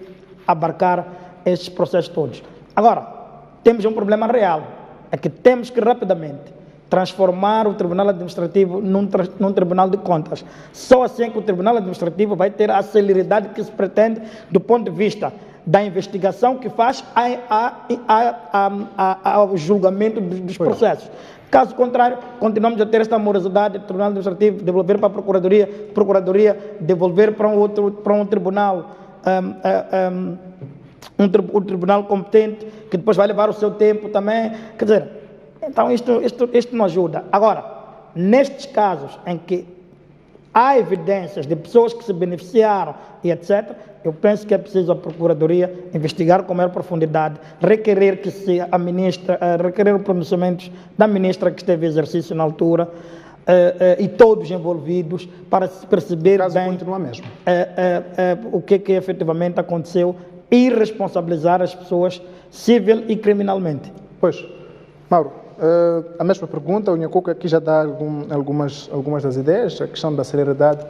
abarcar estes processos todos. Agora, temos um problema real. É que temos que rapidamente transformar o Tribunal Administrativo num Tribunal de Contas. Só assim que o Tribunal Administrativo vai ter a celeridade que se pretende do ponto de vista da investigação que faz ao julgamento dos processos. Caso contrário, continuamos a ter esta morosidade do Tribunal Administrativo, devolver para a Procuradoria devolver para um tribunal, um tribunal competente, que depois vai levar o seu tempo também. Quer dizer, então isto não ajuda. Agora, nestes casos em que há evidências de pessoas que se beneficiaram e etc., eu penso que é preciso a Procuradoria investigar com maior profundidade, requerer requerer o pronunciamento da ministra que esteve em exercício na altura e todos envolvidos para se perceber bem o que efetivamente aconteceu e responsabilizar as pessoas civil e criminalmente. Pois, Mauro, a mesma pergunta, o Nhacuca aqui já dá algumas das ideias. A questão da celeridade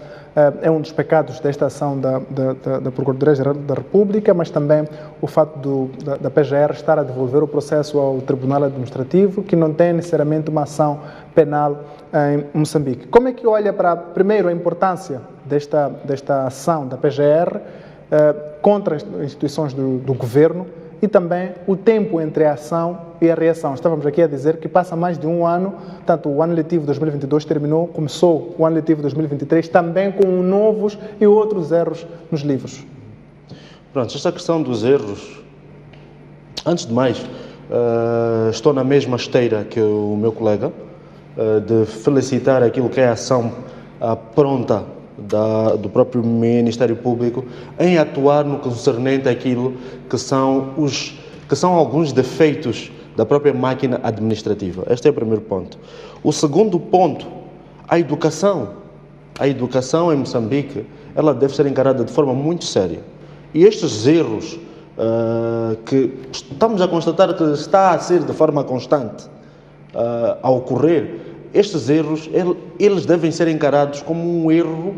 é um dos pecados desta ação da Procuradoria-Geral da República, mas também o fato da PGR estar a devolver o processo ao Tribunal Administrativo, que não tem necessariamente uma ação penal em Moçambique. Como é que olha para, primeiro, a importância desta ação da PGR contra as instituições do governo e também o tempo entre a ação e a reação? Estávamos aqui a dizer que passa mais de um ano, tanto o ano letivo 2022 terminou, começou o ano letivo 2023, também com novos e outros erros nos livros. Pronto, esta questão dos erros, antes de mais, estou na mesma esteira que o meu colega, de felicitar aquilo que é a ação pronta do próprio Ministério Público em atuar no concernente àquilo que são alguns defeitos da própria máquina administrativa. Este é o primeiro ponto. O segundo ponto, a educação. A educação em Moçambique, ela deve ser encarada de forma muito séria. E estes erros que estamos a constatar que está a ser de forma constante a ocorrer, estes erros, eles devem ser encarados como um erro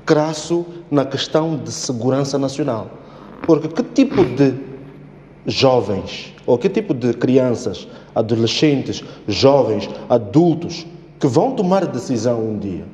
crasso na questão de segurança nacional. Porque que tipo de jovens, ou que tipo de crianças, adolescentes, jovens, adultos, que vão tomar decisão um dia,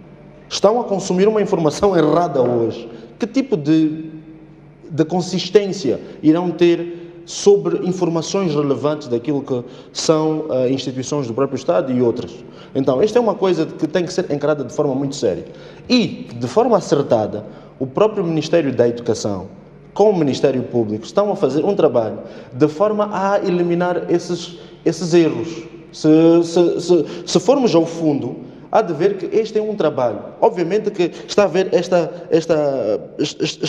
estão a consumir uma informação errada hoje? Que tipo de consistência irão ter sobre informações relevantes daquilo que são instituições do próprio Estado e outras? Então, esta é uma coisa que tem que ser encarada de forma muito séria. E, de forma acertada, o próprio Ministério da Educação com o Ministério Público, estão a fazer um trabalho de forma a eliminar esses erros. Se formos ao fundo, há de ver que este é um trabalho. Obviamente que está a haver está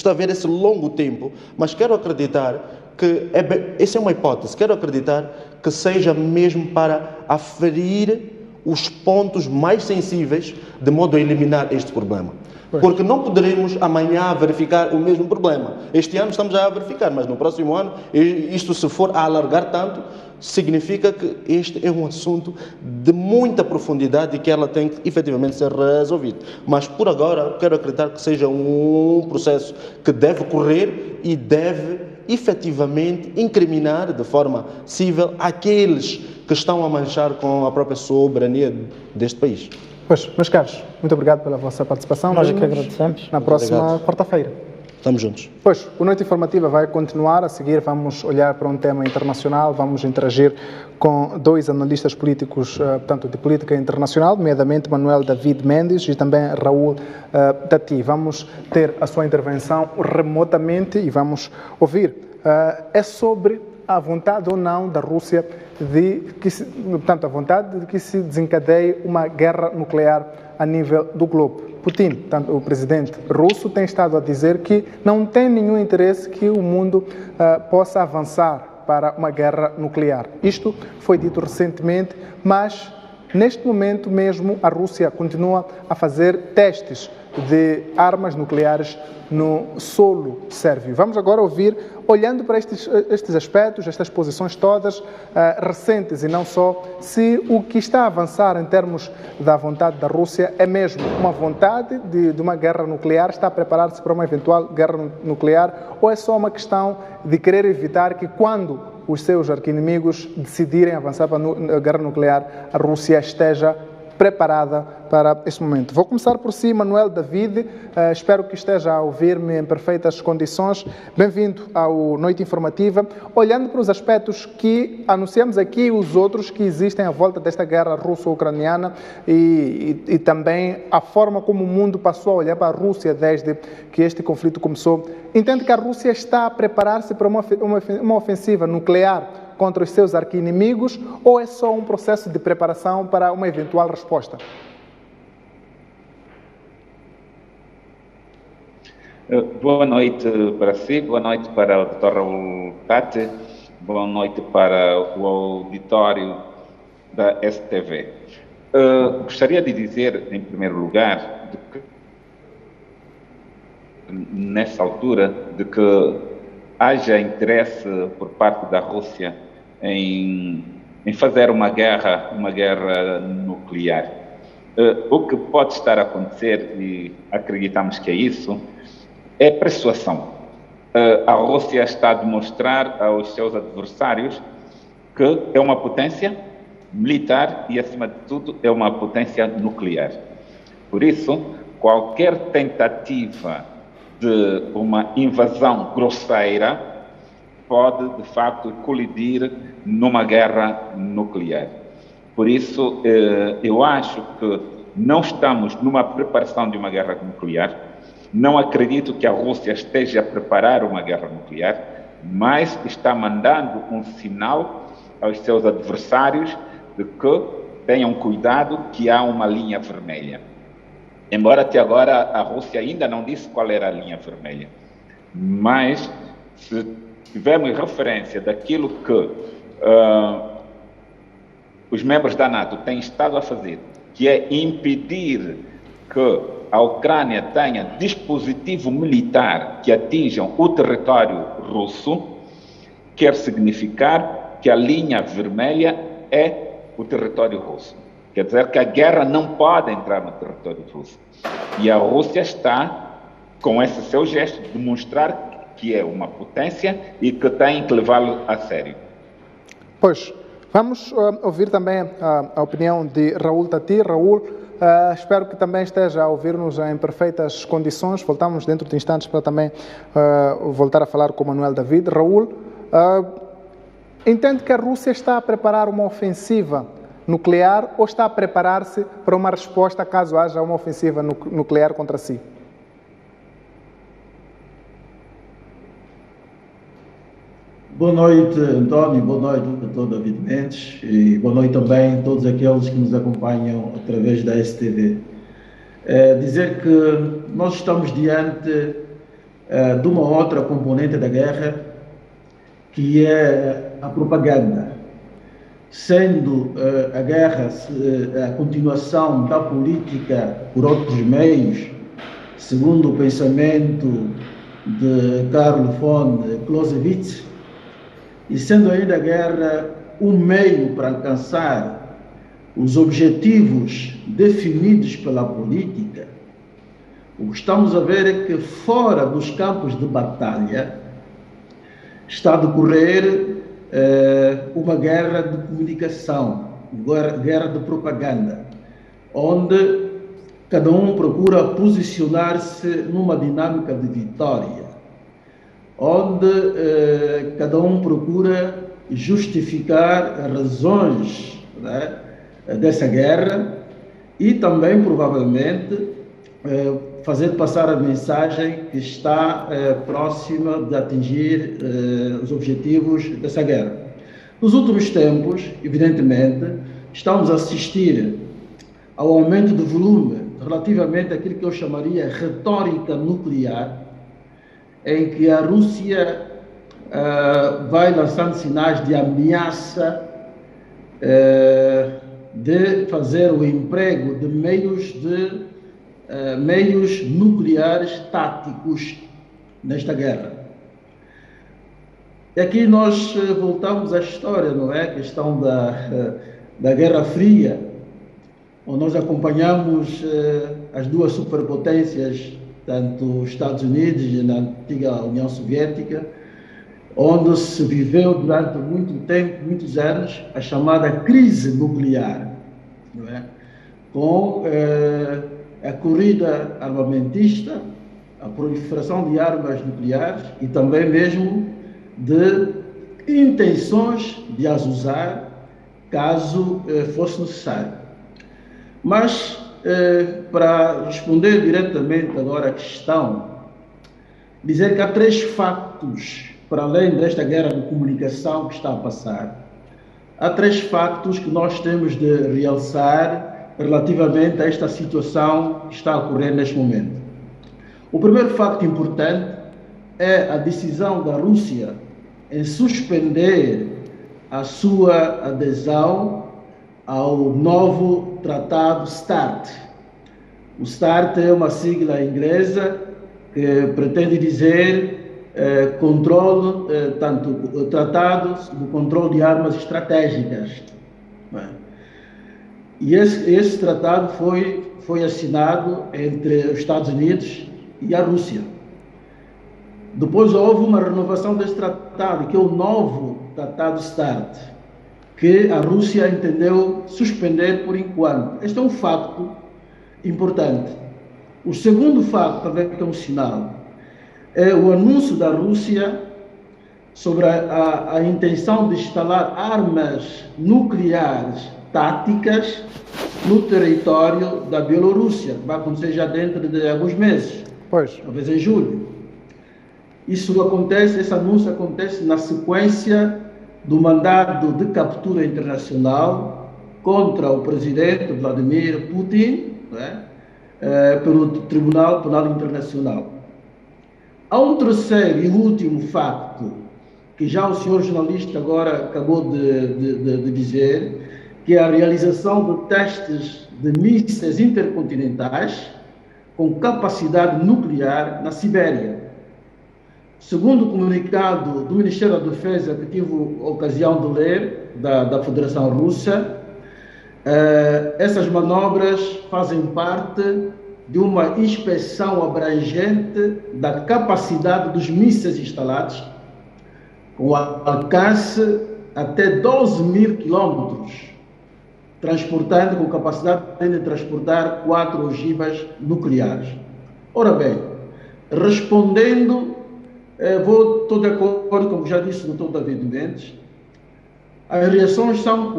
a haver esse longo tempo, mas quero acreditar que essa é uma hipótese. Quero acreditar que seja mesmo para aferir os pontos mais sensíveis de modo a eliminar este problema. Porque não poderemos amanhã verificar o mesmo problema. Este ano estamos a verificar, mas no próximo ano, isto se for a alargar tanto, significa que este é um assunto de muita profundidade e que ela tem que efetivamente ser resolvido. Mas por agora, quero acreditar que seja um processo que deve correr e deve efetivamente incriminar de forma cível aqueles que estão a manchar com a própria soberania deste país. Pois, meus caros, muito obrigado pela vossa participação. Nós é que agradecemos. Na próxima quarta-feira. Estamos juntos. Pois, o Noite Informativa vai continuar. A seguir vamos olhar para um tema internacional, vamos interagir com dois analistas políticos, portanto, de política internacional, nomeadamente Manuel David Mendes e também Raul Tati. Vamos ter a sua intervenção remotamente e vamos ouvir. É sobre a vontade ou não da Rússia portanto, a vontade de que se desencadeie uma guerra nuclear a nível do globo. Putin, portanto, o presidente russo, tem estado a dizer que não tem nenhum interesse que o mundo possa avançar para uma guerra nuclear. Isto foi dito recentemente, mas neste momento mesmo a Rússia continua a fazer testes de armas nucleares no solo sérvio. Vamos agora ouvir, olhando para estes aspectos, estas posições todas recentes e não só, se o que está a avançar em termos da vontade da Rússia é mesmo uma vontade de uma guerra nuclear, está a preparar-se para uma eventual guerra nuclear, ou é só uma questão de querer evitar que quando os seus arqui-inimigos decidirem avançar para a guerra nuclear, a Rússia esteja preparada para este momento. Vou começar por si, Manuel David. Espero que esteja a ouvir-me em perfeitas condições. Bem-vindo ao Noite Informativa. Olhando para os aspectos que anunciamos aqui e os outros que existem à volta desta guerra russo-ucraniana e também a forma como o mundo passou a olhar para a Rússia desde que este conflito começou, entende que a Rússia está a preparar-se para uma ofensiva nuclear contra os seus arqui-inimigos ou é só um processo de preparação para uma eventual resposta? Boa noite para si, boa noite para o Dr. Raul Tati, boa noite para o auditório da STV. Gostaria de dizer, em primeiro lugar, de que, nessa altura, de que haja interesse por parte da Rússia em fazer uma guerra nuclear. O que pode estar a acontecer, e acreditamos que é isso, é persuasão. A Rússia está a demonstrar aos seus adversários que é uma potência militar e, acima de tudo, é uma potência nuclear. Por isso, qualquer tentativa de uma invasão grosseira pode, de facto, colidir numa guerra nuclear. Por isso, eu acho que não estamos numa preparação de uma guerra nuclear. Não acredito que a Rússia esteja a preparar uma guerra nuclear, mas está mandando um sinal aos seus adversários de que tenham cuidado, que há uma linha vermelha. Embora até agora a Rússia ainda não disse qual era a linha vermelha. Mas, se tivermos referência daquilo que os membros da NATO têm estado a fazer, que é impedir que a Ucrânia tenha dispositivo militar que atinjam o território russo, quer significar que a linha vermelha é o território russo. Quer dizer que a guerra não pode entrar no território russo. E a Rússia está, com esse seu gesto, demonstrar que é uma potência e que tem que levá-lo a sério. Pois, vamos ouvir também a opinião de Raul Tati. Raul, espero que também esteja a ouvir-nos em perfeitas condições. Voltamos dentro de instantes para também voltar a falar com o Manuel David. Raul, entende que a Rússia está a preparar uma ofensiva nuclear ou está a preparar-se para uma resposta caso haja uma ofensiva nuclear contra si? Boa noite, António, boa noite, Dr. David Mendes, e boa noite também a todos aqueles que nos acompanham através da STV. Dizer que nós estamos diante de uma outra componente da guerra, que é a propaganda, sendo a guerra a continuação da política por outros meios, segundo o pensamento de Karl von Clausewitz, e sendo ainda a guerra um meio para alcançar os objetivos definidos pela política, o que estamos a ver é que fora dos campos de batalha está a decorrer uma guerra de comunicação, guerra de propaganda, onde cada um procura posicionar-se numa dinâmica de vitória, onde cada um procura justificar as razões, né, dessa guerra e também, provavelmente, fazer passar a mensagem que está próxima de atingir os objetivos dessa guerra. Nos últimos tempos, evidentemente, estamos a assistir ao aumento do volume relativamente àquilo que eu chamaria retórica nuclear, em que a Rússia vai lançando sinais de ameaça de fazer o emprego de meios nucleares táticos nesta guerra. E aqui nós voltamos à história, não é? A questão da Guerra Fria, onde nós acompanhamos as duas superpotências, tanto os Estados Unidos e na antiga União Soviética, onde se viveu durante muito tempo, muitos anos, a chamada crise nuclear, não é? Com a corrida armamentista, a proliferação de armas nucleares e também mesmo de intenções de as usar caso fosse necessário. Mas, para responder diretamente agora à questão, dizer que há três factos, para além desta guerra de comunicação que está a passar, há três factos que nós temos de realçar relativamente a esta situação que está a ocorrer neste momento. O primeiro facto importante é a decisão da Rússia em suspender a sua adesão ao novo tratado START. O START é uma sigla inglesa que pretende dizer tratados do controle de armas estratégicas. E esse tratado foi assinado entre os Estados Unidos e a Rússia. Depois houve uma renovação desse tratado, que é o novo tratado START, que a Rússia entendeu suspender por enquanto. Este é um facto importante. O segundo facto, também que é um sinal, é o anúncio da Rússia sobre a intenção de instalar armas nucleares táticas no território da Bielorrússia, que vai acontecer já dentro de alguns meses, talvez em julho. Esse anúncio acontece na sequência do mandado de captura internacional contra o presidente Vladimir Putin, pelo Tribunal Penal Internacional. Há um terceiro e último facto, que já o senhor jornalista agora acabou de dizer, que é a realização de testes de mísseis intercontinentais com capacidade nuclear na Sibéria. Segundo o comunicado do Ministério da Defesa, que tive a ocasião de ler, da Federação Russa, essas manobras fazem parte de uma inspeção abrangente da capacidade dos mísseis instalados, com alcance até 12 mil quilômetros, transportando com capacidade de transportar 4 ogivas nucleares. Ora bem, respondendo, estou de acordo, como já disse o Dr. David Mendes, as reações são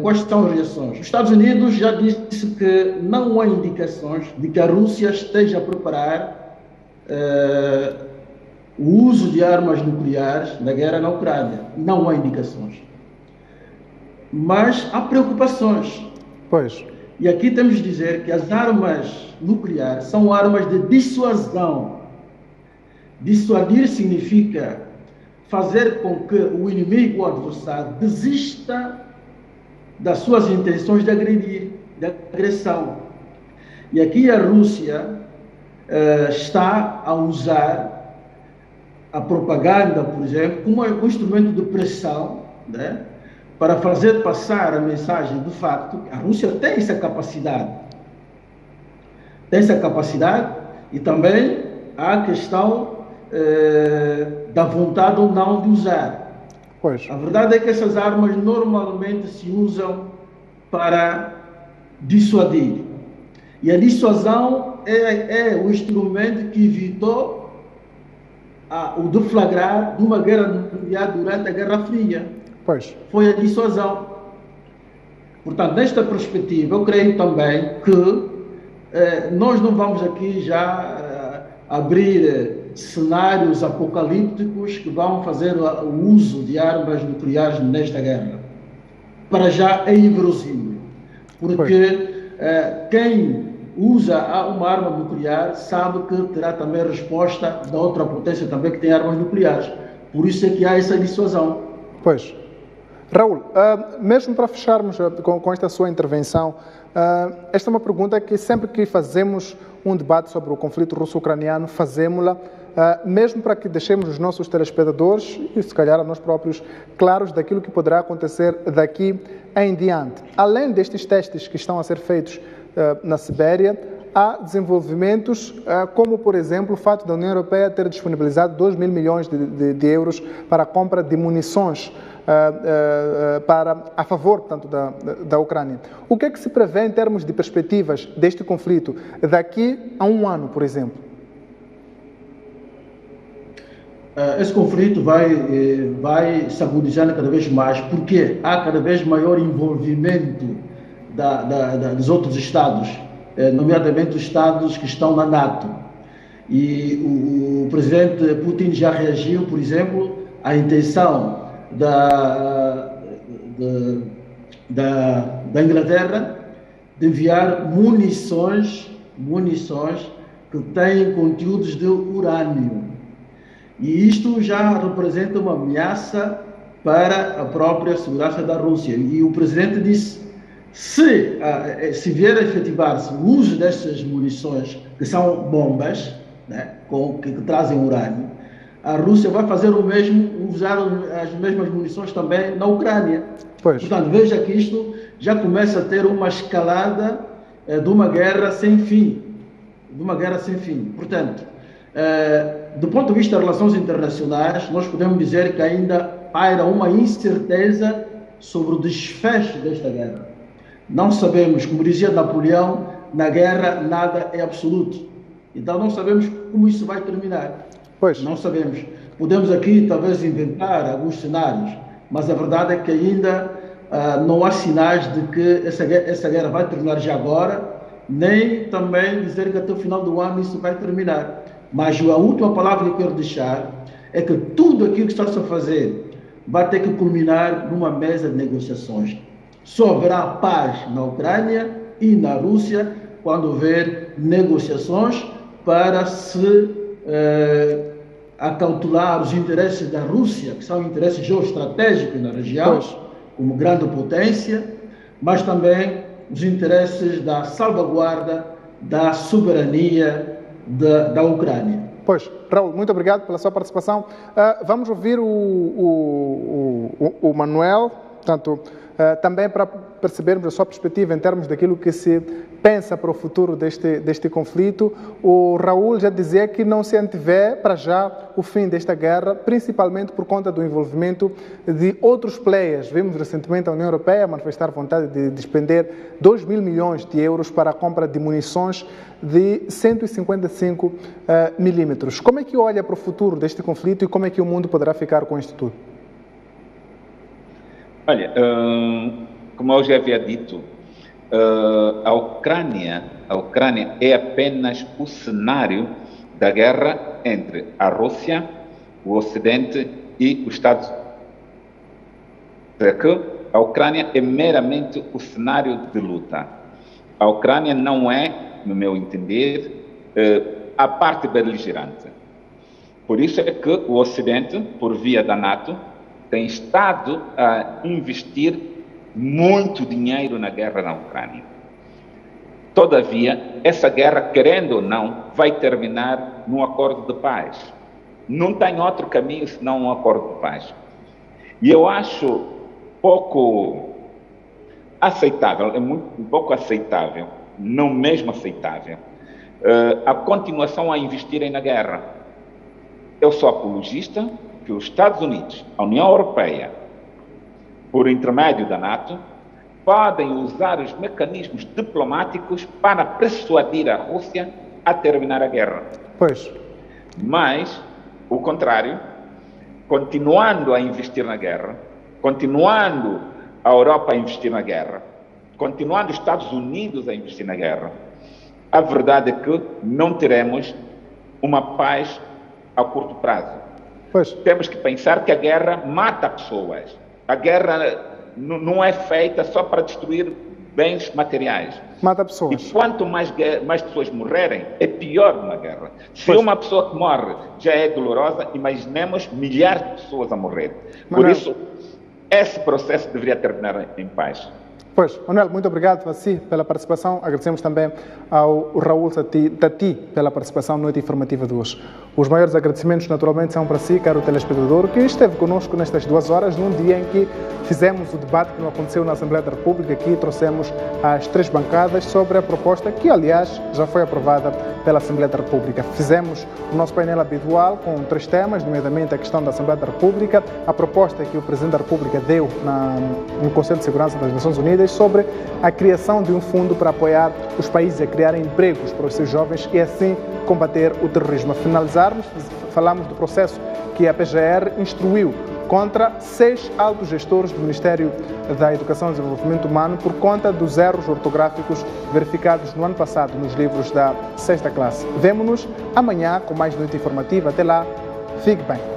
quais são as reações? Os Estados Unidos já disse que não há indicações de que a Rússia esteja a preparar o uso de armas nucleares na guerra na Ucrânia. Não há indicações. Mas há preocupações. Pois. E aqui temos de dizer que as armas nucleares são armas de dissuasão. Dissuadir significa fazer com que o inimigo, o adversário, desista das suas intenções de agredir, de agressão. E aqui a Rússia está a usar a propaganda, por exemplo, como um instrumento de pressão, né, para fazer passar a mensagem do facto que a Rússia tem essa capacidade. Tem essa capacidade e também há a questão da vontade ou não de usar. Pois. A verdade é que essas armas normalmente se usam para dissuadir. E a dissuasão é o instrumento que evitou o deflagrar de uma guerra nuclear durante a Guerra Fria. Pois. Foi a dissuasão. Portanto, nesta perspectiva, eu creio também que nós não vamos aqui já abrir cenários apocalípticos que vão fazer o uso de armas nucleares nesta guerra. Para já é inverossímil, porque quem usa uma arma nuclear sabe que terá também resposta da outra potência também que tem armas nucleares. Por isso é que há essa dissuasão. Pois. Raul, mesmo para fecharmos com esta sua intervenção, esta é uma pergunta que sempre que fazemos um debate sobre o conflito russo-ucraniano, fazemos-la mesmo para que deixemos os nossos telespectadores e se calhar a nós próprios claros daquilo que poderá acontecer daqui em diante. Além destes testes que estão a ser feitos na Sibéria, há desenvolvimentos como, por exemplo, o fato da União Europeia ter disponibilizado 2 mil milhões de euros para a compra de munições a favor, portanto, da Ucrânia. O que é que se prevê em termos de perspectivas deste conflito daqui a um ano, por exemplo? Esse conflito vai se agudizando cada vez mais, porque há cada vez maior envolvimento dos outros Estados, nomeadamente os Estados que estão na NATO. E o presidente Putin já reagiu, por exemplo, à intenção da Inglaterra de enviar munições que têm conteúdos de urânio. E isto já representa uma ameaça para a própria segurança da Rússia. E o presidente disse, se vier a efetivar-se o uso dessas munições, que são bombas, né, que trazem urânio, a Rússia vai fazer o mesmo, usar as mesmas munições também na Ucrânia. Pois. Portanto, veja que isto já começa a ter uma escalada de uma guerra sem fim. Portanto, do ponto de vista de relações internacionais, nós podemos dizer que ainda paira uma incerteza sobre o desfecho desta guerra. Não sabemos, como dizia Napoleão, na guerra nada é absoluto. Então não sabemos como isso vai terminar. Pois. Não sabemos. Podemos aqui talvez inventar alguns cenários, mas a verdade é que ainda não há sinais de que essa guerra vai terminar já agora, nem também dizer que até o final do ano isso vai terminar. Mas a última palavra que eu quero deixar é que tudo aquilo que está-se a fazer vai ter que culminar numa mesa de negociações. Só haverá paz na Ucrânia e na Rússia quando houver negociações para se acautelar os interesses da Rússia, que são interesses geoestratégicos na região, como grande potência, mas também os interesses da salvaguarda da soberania da Ucrânia. Pois, Raul, muito obrigado pela sua participação. Vamos ouvir o Manuel, portanto, também para percebermos a sua perspectiva em termos daquilo que se pensa para o futuro deste conflito. O Raul já dizia que não se antevê para já o fim desta guerra, principalmente por conta do envolvimento de outros players. Vimos recentemente a União Europeia manifestar vontade de despender 2 mil milhões de euros para a compra de munições de 155 milímetros. Como é que olha para o futuro deste conflito e como é que o mundo poderá ficar com isto tudo? Olha, como eu já havia dito, a Ucrânia é apenas o cenário da guerra entre a Rússia o Ocidente e os Estados Unidos. Que a Ucrânia é meramente o cenário de luta. A Ucrânia não é, no meu entender, a parte beligerante. Por isso é que o Ocidente, por via da NATO, tem estado a investir muito dinheiro na guerra na Ucrânia. Todavia, essa guerra, querendo ou não, vai terminar num acordo de paz. Não tem outro caminho senão um acordo de paz. E eu acho pouco aceitável, um pouco aceitável, não mesmo aceitável, a continuação a investirem na guerra. Eu sou apologista que os Estados Unidos, a União Europeia, por intermédio da NATO, podem usar os mecanismos diplomáticos para persuadir a Rússia a terminar a guerra. Pois. Mas, o contrário, continuando a investir na guerra, continuando a Europa a investir na guerra, continuando os Estados Unidos a investir na guerra, a verdade é que não teremos uma paz a curto prazo. Pois. Temos que pensar que a guerra mata pessoas. A guerra não é feita só para destruir bens materiais. Mata pessoas. E quanto mais pessoas morrerem, é pior uma guerra. Se uma pessoa que morre já é dolorosa, imaginemos milhares de pessoas a morrer. Por isso, esse processo deveria terminar em paz. Pois, Manuel, muito obrigado a si pela participação. Agradecemos também ao Raul Tati pela participação na noite informativa de hoje. Os maiores agradecimentos, naturalmente, são para si, caro telespectador, que esteve conosco nestas 2 horas, num dia em que fizemos o debate que não aconteceu na Assembleia da República. Aqui trouxemos as 3 bancadas sobre a proposta que, aliás, já foi aprovada pela Assembleia da República. Fizemos o nosso painel habitual com 3 temas, nomeadamente a questão da Assembleia da República, a proposta que o Presidente da República deu no Conselho de Segurança das Nações Unidas sobre a criação de um fundo para apoiar os países a criarem empregos para os seus jovens e assim combater o terrorismo. A finalizarmos, falamos do processo que a PGR instruiu contra 6 altos gestores do Ministério da Educação e Desenvolvimento Humano por conta dos erros ortográficos verificados no ano passado nos livros da 6ª classe. Vemo-nos amanhã com mais noite informativa. Até lá, fique bem.